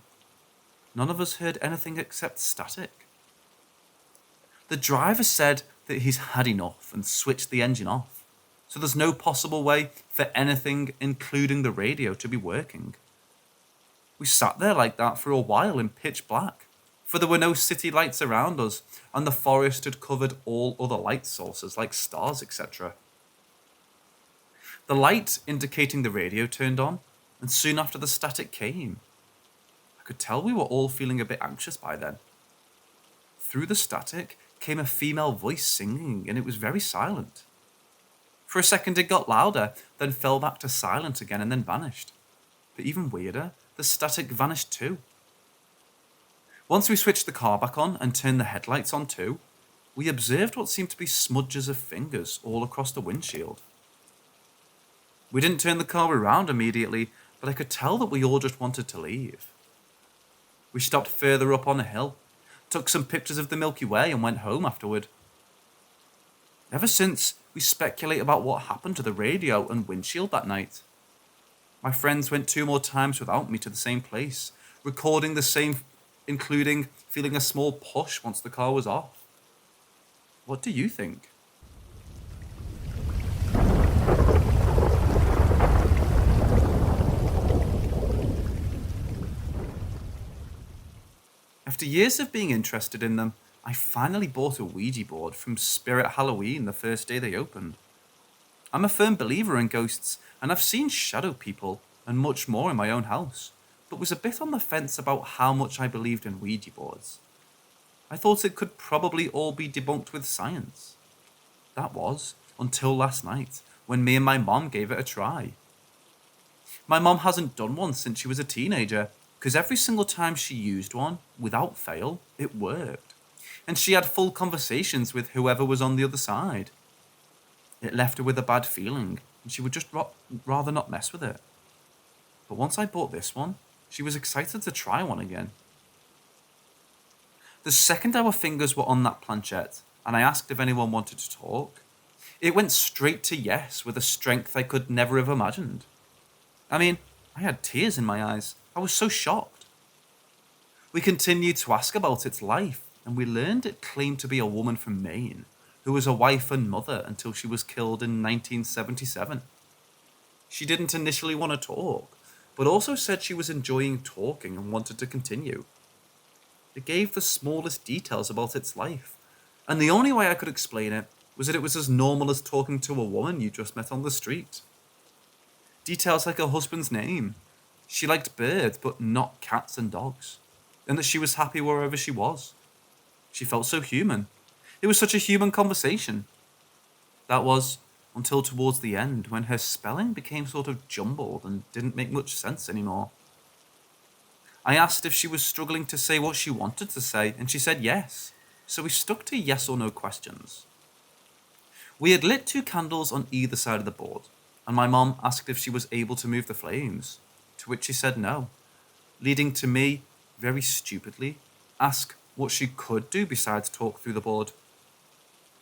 None of us heard anything except static. The driver said that he's had enough and switched the engine off, so there's no possible way for anything, including the radio, to be working. We sat there like that for a while in pitch black, for there were no city lights around us, and the forest had covered all other light sources like stars, etc. The light indicating the radio turned on, and soon after the static came. I could tell we were all feeling a bit anxious by then. Through the static came a female voice singing, and it was very silent. For a second it got louder, then fell back to silent again and then vanished. But even weirder, the static vanished too. Once we switched the car back on and turned the headlights on too, we observed what seemed to be smudges of fingers all across the windshield. We didn't turn the car around immediately, but I could tell that we all just wanted to leave. We stopped further up on a hill, took some pictures of the Milky Way and went home afterward. Ever since, we speculate about what happened to the radio and windshield that night. My friends went 2 more times without me to the same place, recording the same, including feeling a small push once the car was off. What do you think? After years of being interested in them, I finally bought a Ouija board from Spirit Halloween the first day they opened. I'm a firm believer in ghosts, and I've seen shadow people and much more in my own house, but was a bit on the fence about how much I believed in Ouija boards. I thought it could probably all be debunked with science. That was, until last night, when me and my mom gave it a try. My mom hasn't done one since she was a teenager, because every single time she used one, without fail, it worked. And she had full conversations with whoever was on the other side. It left her with a bad feeling, and she would just rather not mess with it. But once I bought this one, she was excited to try one again. The second our fingers were on that planchette, and I asked if anyone wanted to talk, it went straight to yes with a strength I could never have imagined. I mean, I had tears in my eyes. I was so shocked. We continued to ask about its life, and we learned it claimed to be a woman from Maine, who was a wife and mother until she was killed in 1977. She didn't initially want to talk, but also said she was enjoying talking and wanted to continue. It gave the smallest details about its life, and the only way I could explain it was that it was as normal as talking to a woman you just met on the street. Details like her husband's name. She liked birds, but not cats and dogs, and that she was happy wherever she was. She felt so human. It was such a human conversation. That was, until towards the end, when her spelling became sort of jumbled and didn't make much sense anymore. I asked if she was struggling to say what she wanted to say, and she said yes. So we stuck to yes or no questions. We had lit 2 candles on either side of the board, and my mom asked if she was able to move the flames, to which she said no, leading to me, very stupidly, ask what she could do besides talk through the board.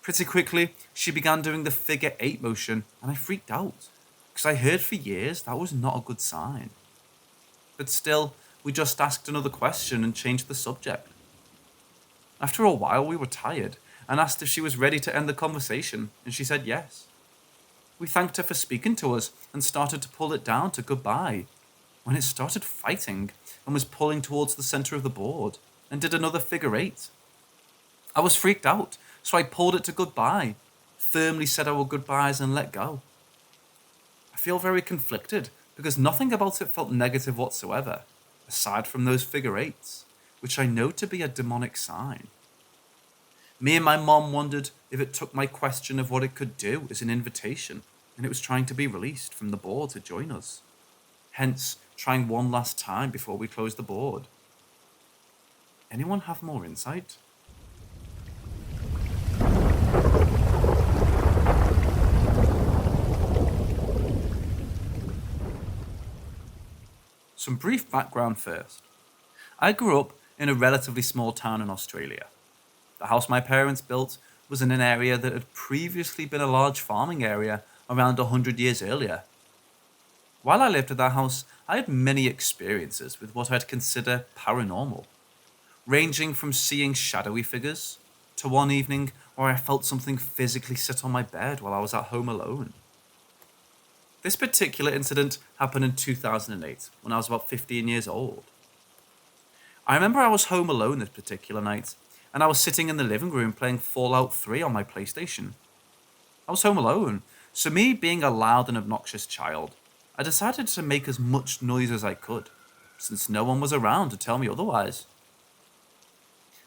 Pretty quickly, she began doing the figure 8 motion, and I freaked out, because I heard for years that was not a good sign. But still, we just asked another question and changed the subject. After a while, we were tired and asked if she was ready to end the conversation, and she said yes. We thanked her for speaking to us and started to pull it down to goodbye, when it started fighting and was pulling towards the center of the board and did another figure 8. I was freaked out, so I pulled it to goodbye, firmly said our goodbyes and let go. I feel very conflicted because nothing about it felt negative whatsoever, aside from those figure 8s, which I know to be a demonic sign. Me and my mom wondered if it took my question of what it could do as an invitation, and it was trying to be released from the board to join us. Hence, trying one last time before we closed the board. Anyone have more insight? Some brief background first. I grew up in a relatively small town in Australia. The house my parents built was in an area that had previously been a large farming area around 100 years earlier. While I lived at that house, I had many experiences with what I'd consider paranormal, ranging from seeing shadowy figures to one evening where I felt something physically sit on my bed while I was at home alone. This particular incident happened in 2008 when I was about 15 years old. I remember I was home alone this particular night, and I was sitting in the living room playing Fallout 3 on my PlayStation. I was home alone, so me being a loud and obnoxious child, I decided to make as much noise as I could, since no one was around to tell me otherwise.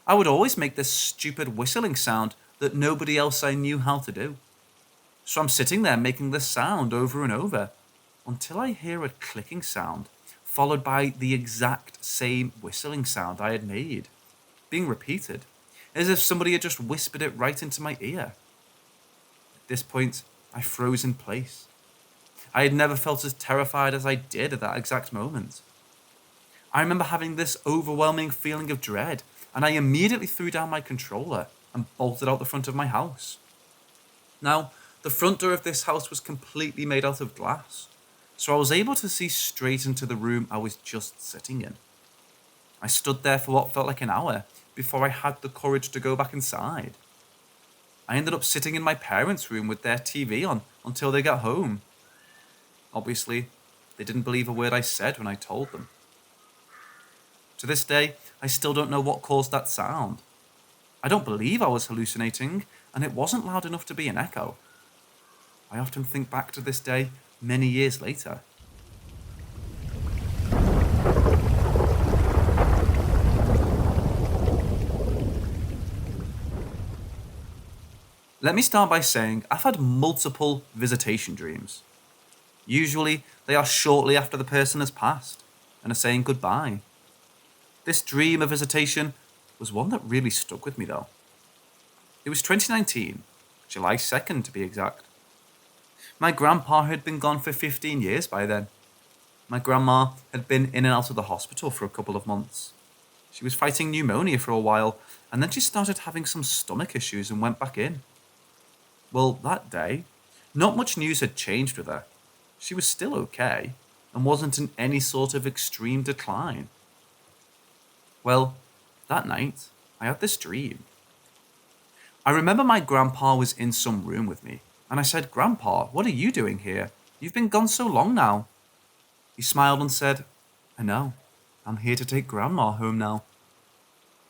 I would always make this stupid whistling sound that nobody else I knew how to do. So I'm sitting there making this sound over and over, until I hear a clicking sound, followed by the exact same whistling sound I had made, being repeated, as if somebody had just whispered it right into my ear. At this point, I froze in place. I had never felt as terrified as I did at that exact moment. I remember having this overwhelming feeling of dread, and I immediately threw down my controller and bolted out the front of my house. Now, the front door of this house was completely made out of glass, so I was able to see straight into the room I was just sitting in. I stood there for what felt like an hour before I had the courage to go back inside. I ended up sitting in my parents' room with their TV on until they got home. Obviously, they didn't believe a word I said when I told them. To this day, I still don't know what caused that sound. I don't believe I was hallucinating, and it wasn't loud enough to be an echo. I often think back to this day many years later. Let me start by saying I've had multiple visitation dreams. Usually, they are shortly after the person has passed and are saying goodbye. This dream of visitation was one that really stuck with me though. It was 2019, July 2nd to be exact. My grandpa had been gone for 15 years by then. My grandma had been in and out of the hospital for a couple of months. She was fighting pneumonia for a while, and then she started having some stomach issues and went back in. Well, that day, not much news had changed with her. She was still okay, and wasn't in any sort of extreme decline. Well, that night, I had this dream. I remember my grandpa was in some room with me, and I said, "Grandpa, what are you doing here? You've been gone so long now." He smiled and said, "I know. I'm here to take Grandma home now."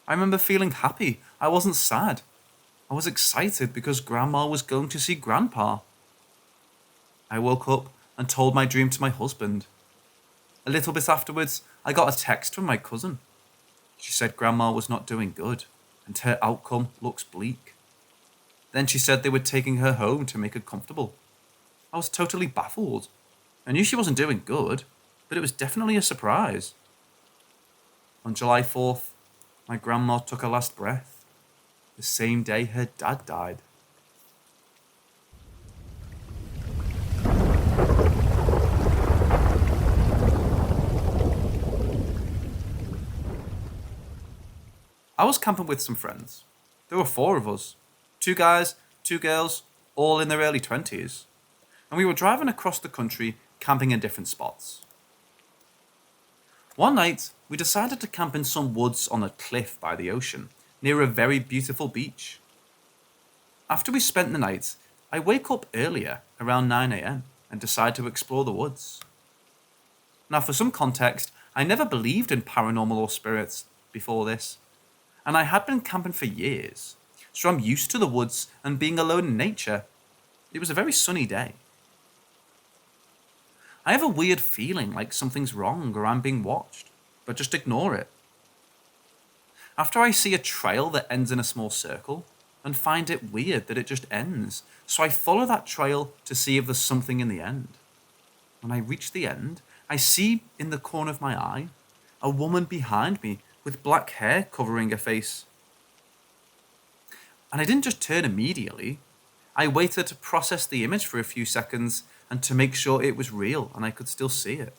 I remember feeling happy. I wasn't sad. I was excited because Grandma was going to see Grandpa. I woke up and told my dream to my husband. A little bit afterwards, I got a text from my cousin. She said Grandma was not doing good, and her outcome looks bleak. Then she said they were taking her home to make her comfortable. I was totally baffled. I knew she wasn't doing good, but it was definitely a surprise. On July 4th, my grandma took her last breath, the same day her dad died. I was camping with some friends. There were 4 of us. 2 guys, 2 girls, all in their early 20s. And we were driving across the country, camping in different spots. One night, we decided to camp in some woods on a cliff by the ocean, near a very beautiful beach. After we spent the night, I wake up earlier, around 9 a.m, and decide to explore the woods. Now, for some context, I never believed in paranormal or spirits before this, and I had been camping for years, so I'm used to the woods and being alone in nature. It was a very sunny day. I have a weird feeling like something's wrong or I'm being watched, but just ignore it. After I see a trail that ends in a small circle, and find it weird that it just ends, so I follow that trail to see if there's something in the end. When I reach the end, I see in the corner of my eye a woman behind me with black hair covering her face. And I didn't just turn immediately. I waited to process the image for a few seconds and to make sure it was real and I could still see it.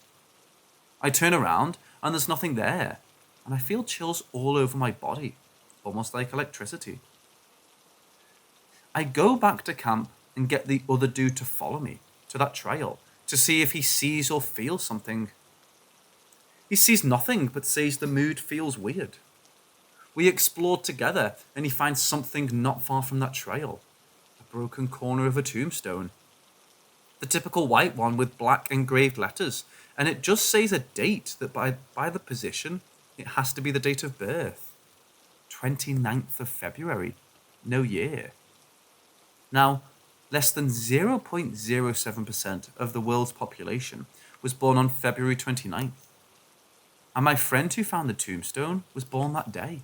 I turn around and there's nothing there, and I feel chills all over my body, almost like electricity. I go back to camp and get the other dude to follow me to that trail to see if he sees or feels something. He sees nothing but says the mood feels weird. We explore together and he finds something not far from that trail, a broken corner of a tombstone. The typical white one with black engraved letters, and it just says a date that by the position, it has to be the date of birth. 29th of February, no year. Now, less than 0.07% of the world's population was born on February 29th. And my friend who found the tombstone was born that day.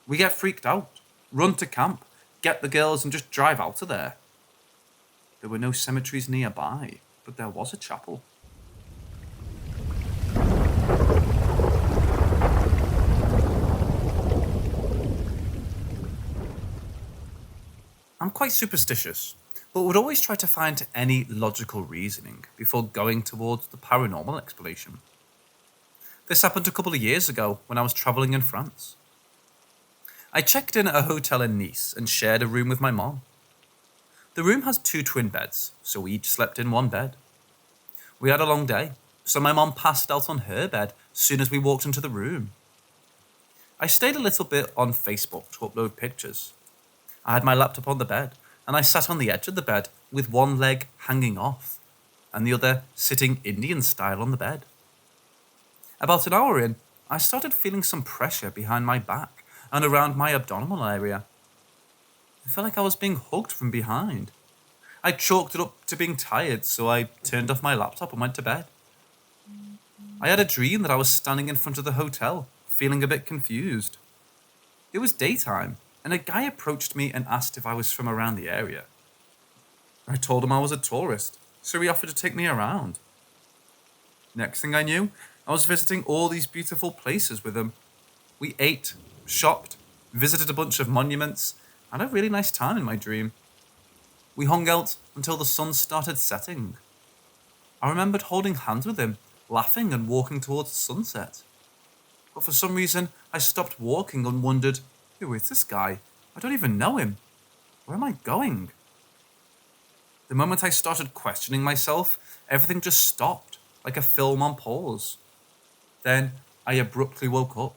We get freaked out, run to camp, get the girls and just drive out of there. There were no cemeteries nearby, but there was a chapel. I'm quite superstitious, but would always try to find any logical reasoning before going towards the paranormal explanation. This happened a couple of years ago when I was travelling in France. I checked in at a hotel in Nice and shared a room with my mom. The room has 2 twin beds, so we each slept in one bed. We had a long day, so my mom passed out on her bed as soon as we walked into the room. I stayed a little bit on Facebook to upload pictures. I had my laptop on the bed, and I sat on the edge of the bed with one leg hanging off, and the other sitting Indian style on the bed. About an hour in, I started feeling some pressure behind my back and around my abdominal area. I felt like I was being hugged from behind. I chalked it up to being tired, so I turned off my laptop and went to bed. I had a dream that I was standing in front of the hotel, feeling a bit confused. It was daytime, and a guy approached me and asked if I was from around the area. I told him I was a tourist, so he offered to take me around. Next thing I knew, I was visiting all these beautiful places with him. We ate, shopped, visited a bunch of monuments, and had a really nice time in my dream. We hung out until the sun started setting. I remembered holding hands with him, laughing and walking towards the sunset. But for some reason, I stopped walking and wondered, who is this guy? I don't even know him. Where am I going? The moment I started questioning myself, everything just stopped, like a film on pause. Then I abruptly woke up.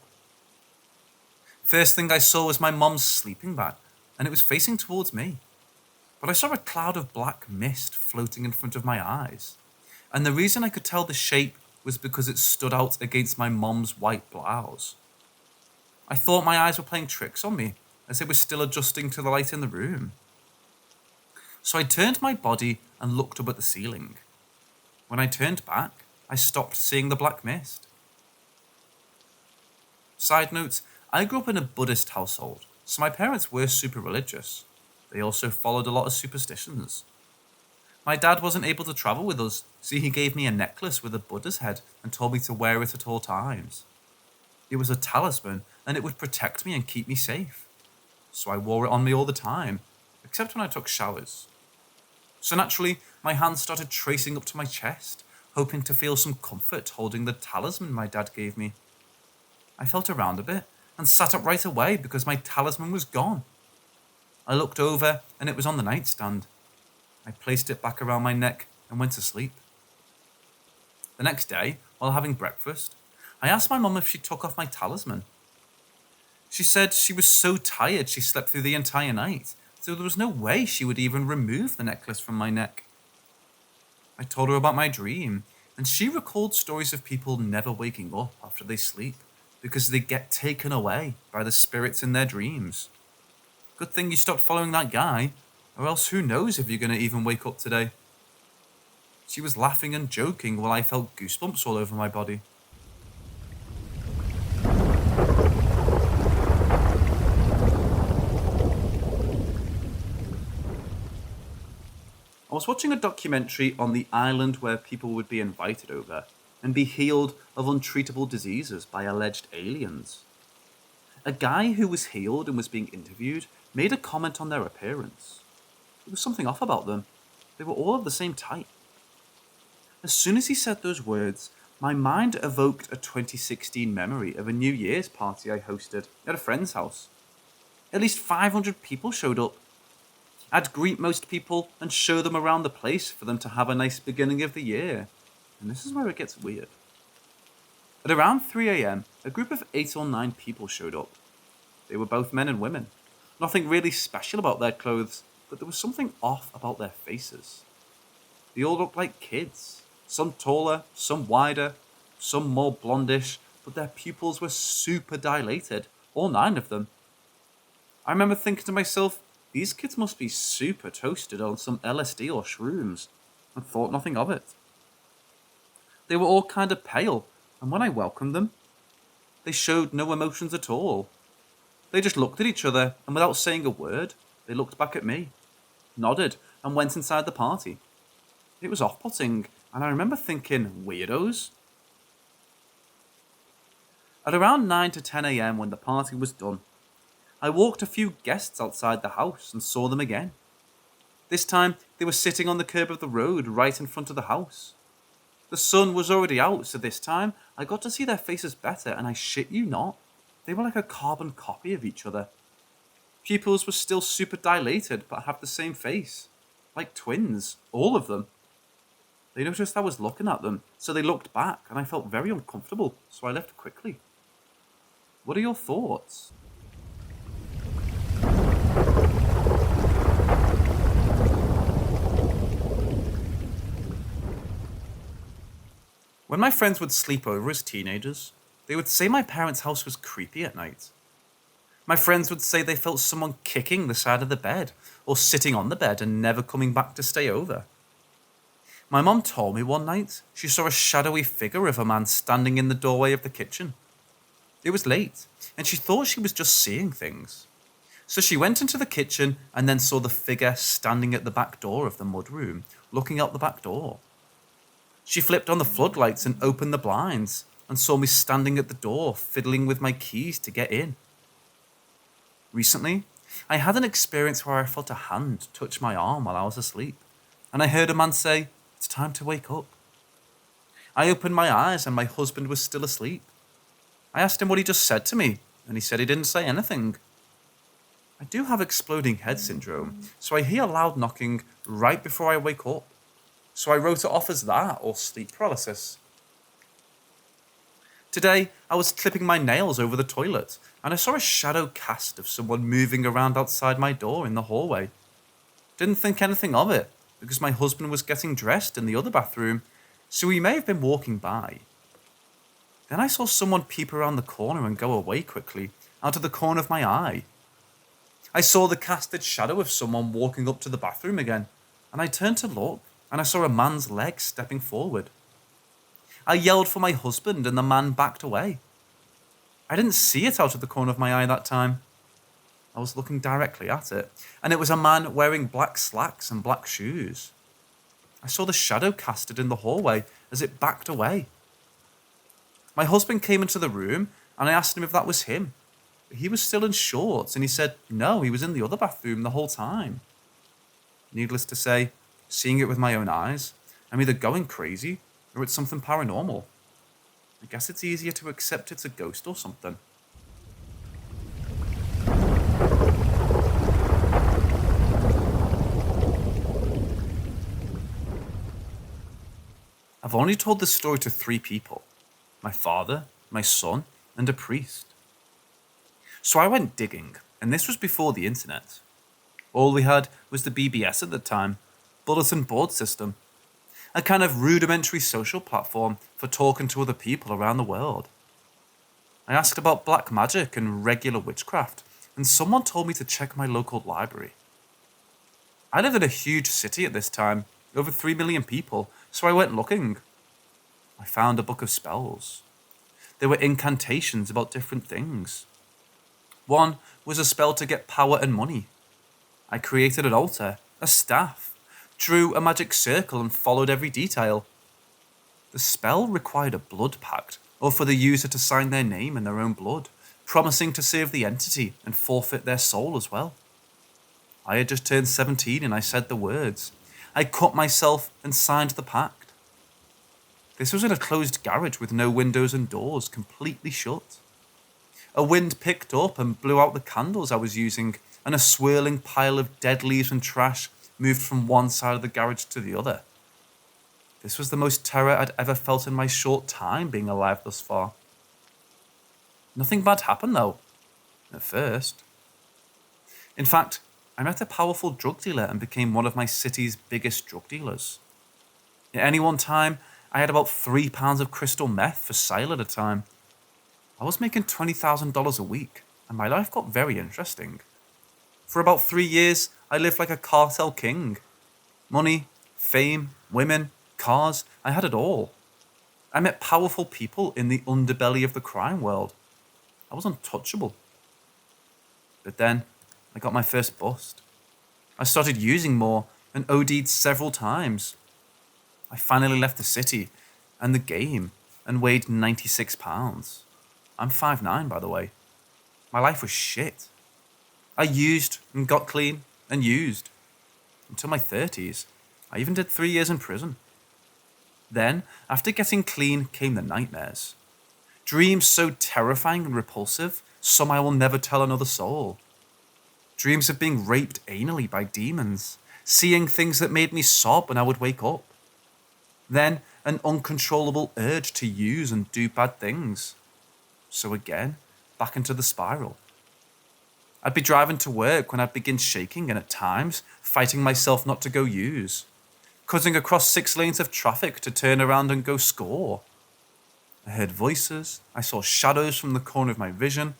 First thing I saw was my mom's sleeping bag, and it was facing towards me. But I saw a cloud of black mist floating in front of my eyes, and the reason I could tell the shape was because it stood out against my mom's white blouse. I thought my eyes were playing tricks on me, as it was still adjusting to the light in the room. So I turned my body and looked up at the ceiling. When I turned back, I stopped seeing the black mist. Side note, I grew up in a Buddhist household, so my parents were super religious. They also followed a lot of superstitions. My dad wasn't able to travel with us, so he gave me a necklace with a Buddha's head and told me to wear it at all times. It was a talisman, and it would protect me and keep me safe. So I wore it on me all the time, except when I took showers. So naturally, my hands started tracing up to my chest, hoping to feel some comfort holding the talisman my dad gave me. I felt around a bit and sat up right away because my talisman was gone. I looked over and it was on the nightstand. I placed it back around my neck and went to sleep. The next day, while having breakfast, I asked my mum if she took off my talisman. She said she was so tired she slept through the entire night, so there was no way she would even remove the necklace from my neck. I told her about my dream, and she recalled stories of people never waking up after they sleep because they get taken away by the spirits in their dreams. Good thing you stopped following that guy, or else who knows if you're going to even wake up today. She was laughing and joking while I felt goosebumps all over my body. I was watching a documentary on the island where people would be invited over and be healed of untreatable diseases by alleged aliens. A guy who was healed and was being interviewed made a comment on their appearance. There was something off about them. They were all of the same type. As soon as he said those words, my mind evoked a 2016 memory of a New Year's party I hosted at a friend's house. At least 500 people showed up. I'd greet most people and show them around the place for them to have a nice beginning of the year. And this is where it gets weird. At around 3 a.m, a group of 8 or 9 people showed up. They were both men and women. Nothing really special about their clothes, but there was something off about their faces. They all looked like kids. Some taller, some wider, some more blondish, but their pupils were super dilated, all 9 of them. I remember thinking to myself, these kids must be super toasted on some LSD or shrooms, and thought nothing of it. They were all kind of pale, and when I welcomed them, they showed no emotions at all. They just looked at each other, and without saying a word, they looked back at me, nodded, and went inside the party. It was off-putting, and I remember thinking, weirdos? At around 9 to 10 a.m. when the party was done, I walked a few guests outside the house and saw them again. This time, they were sitting on the curb of the road right in front of the house. The sun was already out, so this time, I got to see their faces better, and I shit you not, they were like a carbon copy of each other. Pupils were still super dilated, but have the same face. Like twins, all of them. They noticed I was looking at them, so they looked back, and I felt very uncomfortable, so I left quickly. What are your thoughts? When my friends would sleep over as teenagers, they would say my parents' house was creepy at night. My friends would say they felt someone kicking the side of the bed, or sitting on the bed and never coming back to stay over. My mom told me one night she saw a shadowy figure of a man standing in the doorway of the kitchen. It was late, and she thought she was just seeing things. So she went into the kitchen and then saw the figure standing at the back door of the mudroom, looking out the back door. She flipped on the floodlights and opened the blinds, and saw me standing at the door, fiddling with my keys to get in. Recently, I had an experience where I felt a hand touch my arm while I was asleep, and I heard a man say, "It's time to wake up." I opened my eyes and my husband was still asleep. I asked him what he just said to me, and he said he didn't say anything. I do have exploding head syndrome, so I hear loud knocking right before I wake up. So I wrote it off as that, or sleep paralysis. Today, I was clipping my nails over the toilet, and I saw a shadow cast of someone moving around outside my door in the hallway. Didn't think anything of it, because my husband was getting dressed in the other bathroom, so he may have been walking by. Then I saw someone peep around the corner and go away quickly, out of the corner of my eye. I saw the casted shadow of someone walking up to the bathroom again, and I turned to look, and I saw a man's leg stepping forward. I yelled for my husband, and the man backed away. I didn't see it out of the corner of my eye that time. I was looking directly at it, and it was a man wearing black slacks and black shoes. I saw the shadow casted in the hallway as it backed away. My husband came into the room, and I asked him if that was him. He was still in shorts, and he said no, he was in the other bathroom the whole time. Needless to say, seeing it with my own eyes, I'm either going crazy or it's something paranormal. I guess it's easier to accept it's a ghost or something. I've only told this story to 3 people: my father, my son, and a priest. So I went digging, and this was before the internet. All we had was the BBS at the time, bulletin board system, a kind of rudimentary social platform for talking to other people around the world. I asked about black magic and regular witchcraft, and someone told me to check my local library. I lived in a huge city at this time, over 3 million people, so I went looking. I found a book of spells. There were incantations about different things. One was a spell to get power and money. I created an altar, a staff, drew a magic circle and followed every detail. The spell required a blood pact, or for the user to sign their name in their own blood, promising to save the entity and forfeit their soul as well. I had just turned 17 and I said the words. I cut myself and signed the pact. This was in a closed garage with no windows and doors, completely shut. A wind picked up and blew out the candles I was using, and a swirling pile of dead leaves and trash moved from one side of the garage to the other. This was the most terror I'd ever felt in my short time being alive thus far. Nothing bad happened though, at first. In fact, I met a powerful drug dealer and became one of my city's biggest drug dealers. At any one time, I had about 3 pounds of crystal meth for sale at a time. I was making $20,000 a week, and my life got very interesting. For about 3 years, I lived like a cartel king. Money, fame, women, cars, I had it all. I met powerful people in the underbelly of the crime world. I was untouchable. But then, I got my first bust. I started using more and OD'd several times. I finally left the city and the game and weighed 96 pounds. I'm 5'9", by the way. My life was shit. I used and got clean and used. Until my 30s. I even did 3 years in prison. Then, after getting clean, came the nightmares. Dreams so terrifying and repulsive, some I will never tell another soul. Dreams of being raped anally by demons, seeing things that made me sob when I would wake up. Then, an uncontrollable urge to use and do bad things. So again, back into the spiral. I'd be driving to work when I'd begin shaking and at times fighting myself not to go use. Cutting across 6 lanes of traffic to turn around and go score. I heard voices, I saw shadows from the corner of my vision.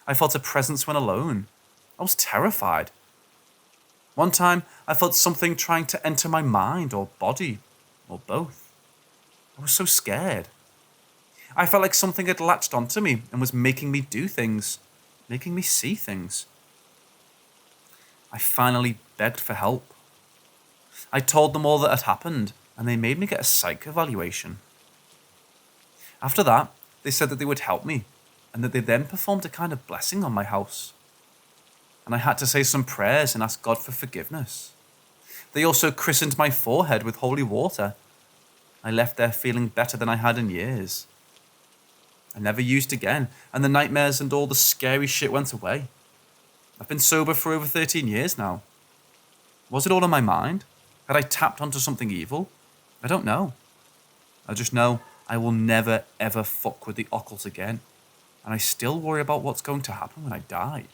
I felt a presence when alone. I was terrified. One time, I felt something trying to enter my mind or body, or both. I was so scared. I felt like something had latched onto me and was making me do things, making me see things. I finally begged for help. I told them all that had happened, and they made me get a psych evaluation. After that, they said that they would help me, and that they then performed a kind of blessing on my house. And I had to say some prayers and ask God for forgiveness. They also christened my forehead with holy water. I left there feeling better than I had in years. I never used again, and the nightmares and all the scary shit went away. I've been sober for over 13 years now. Was it all in my mind? Had I tapped onto something evil? I don't know. I just know I will never ever fuck with the occult again, and I still worry about what's going to happen when I die.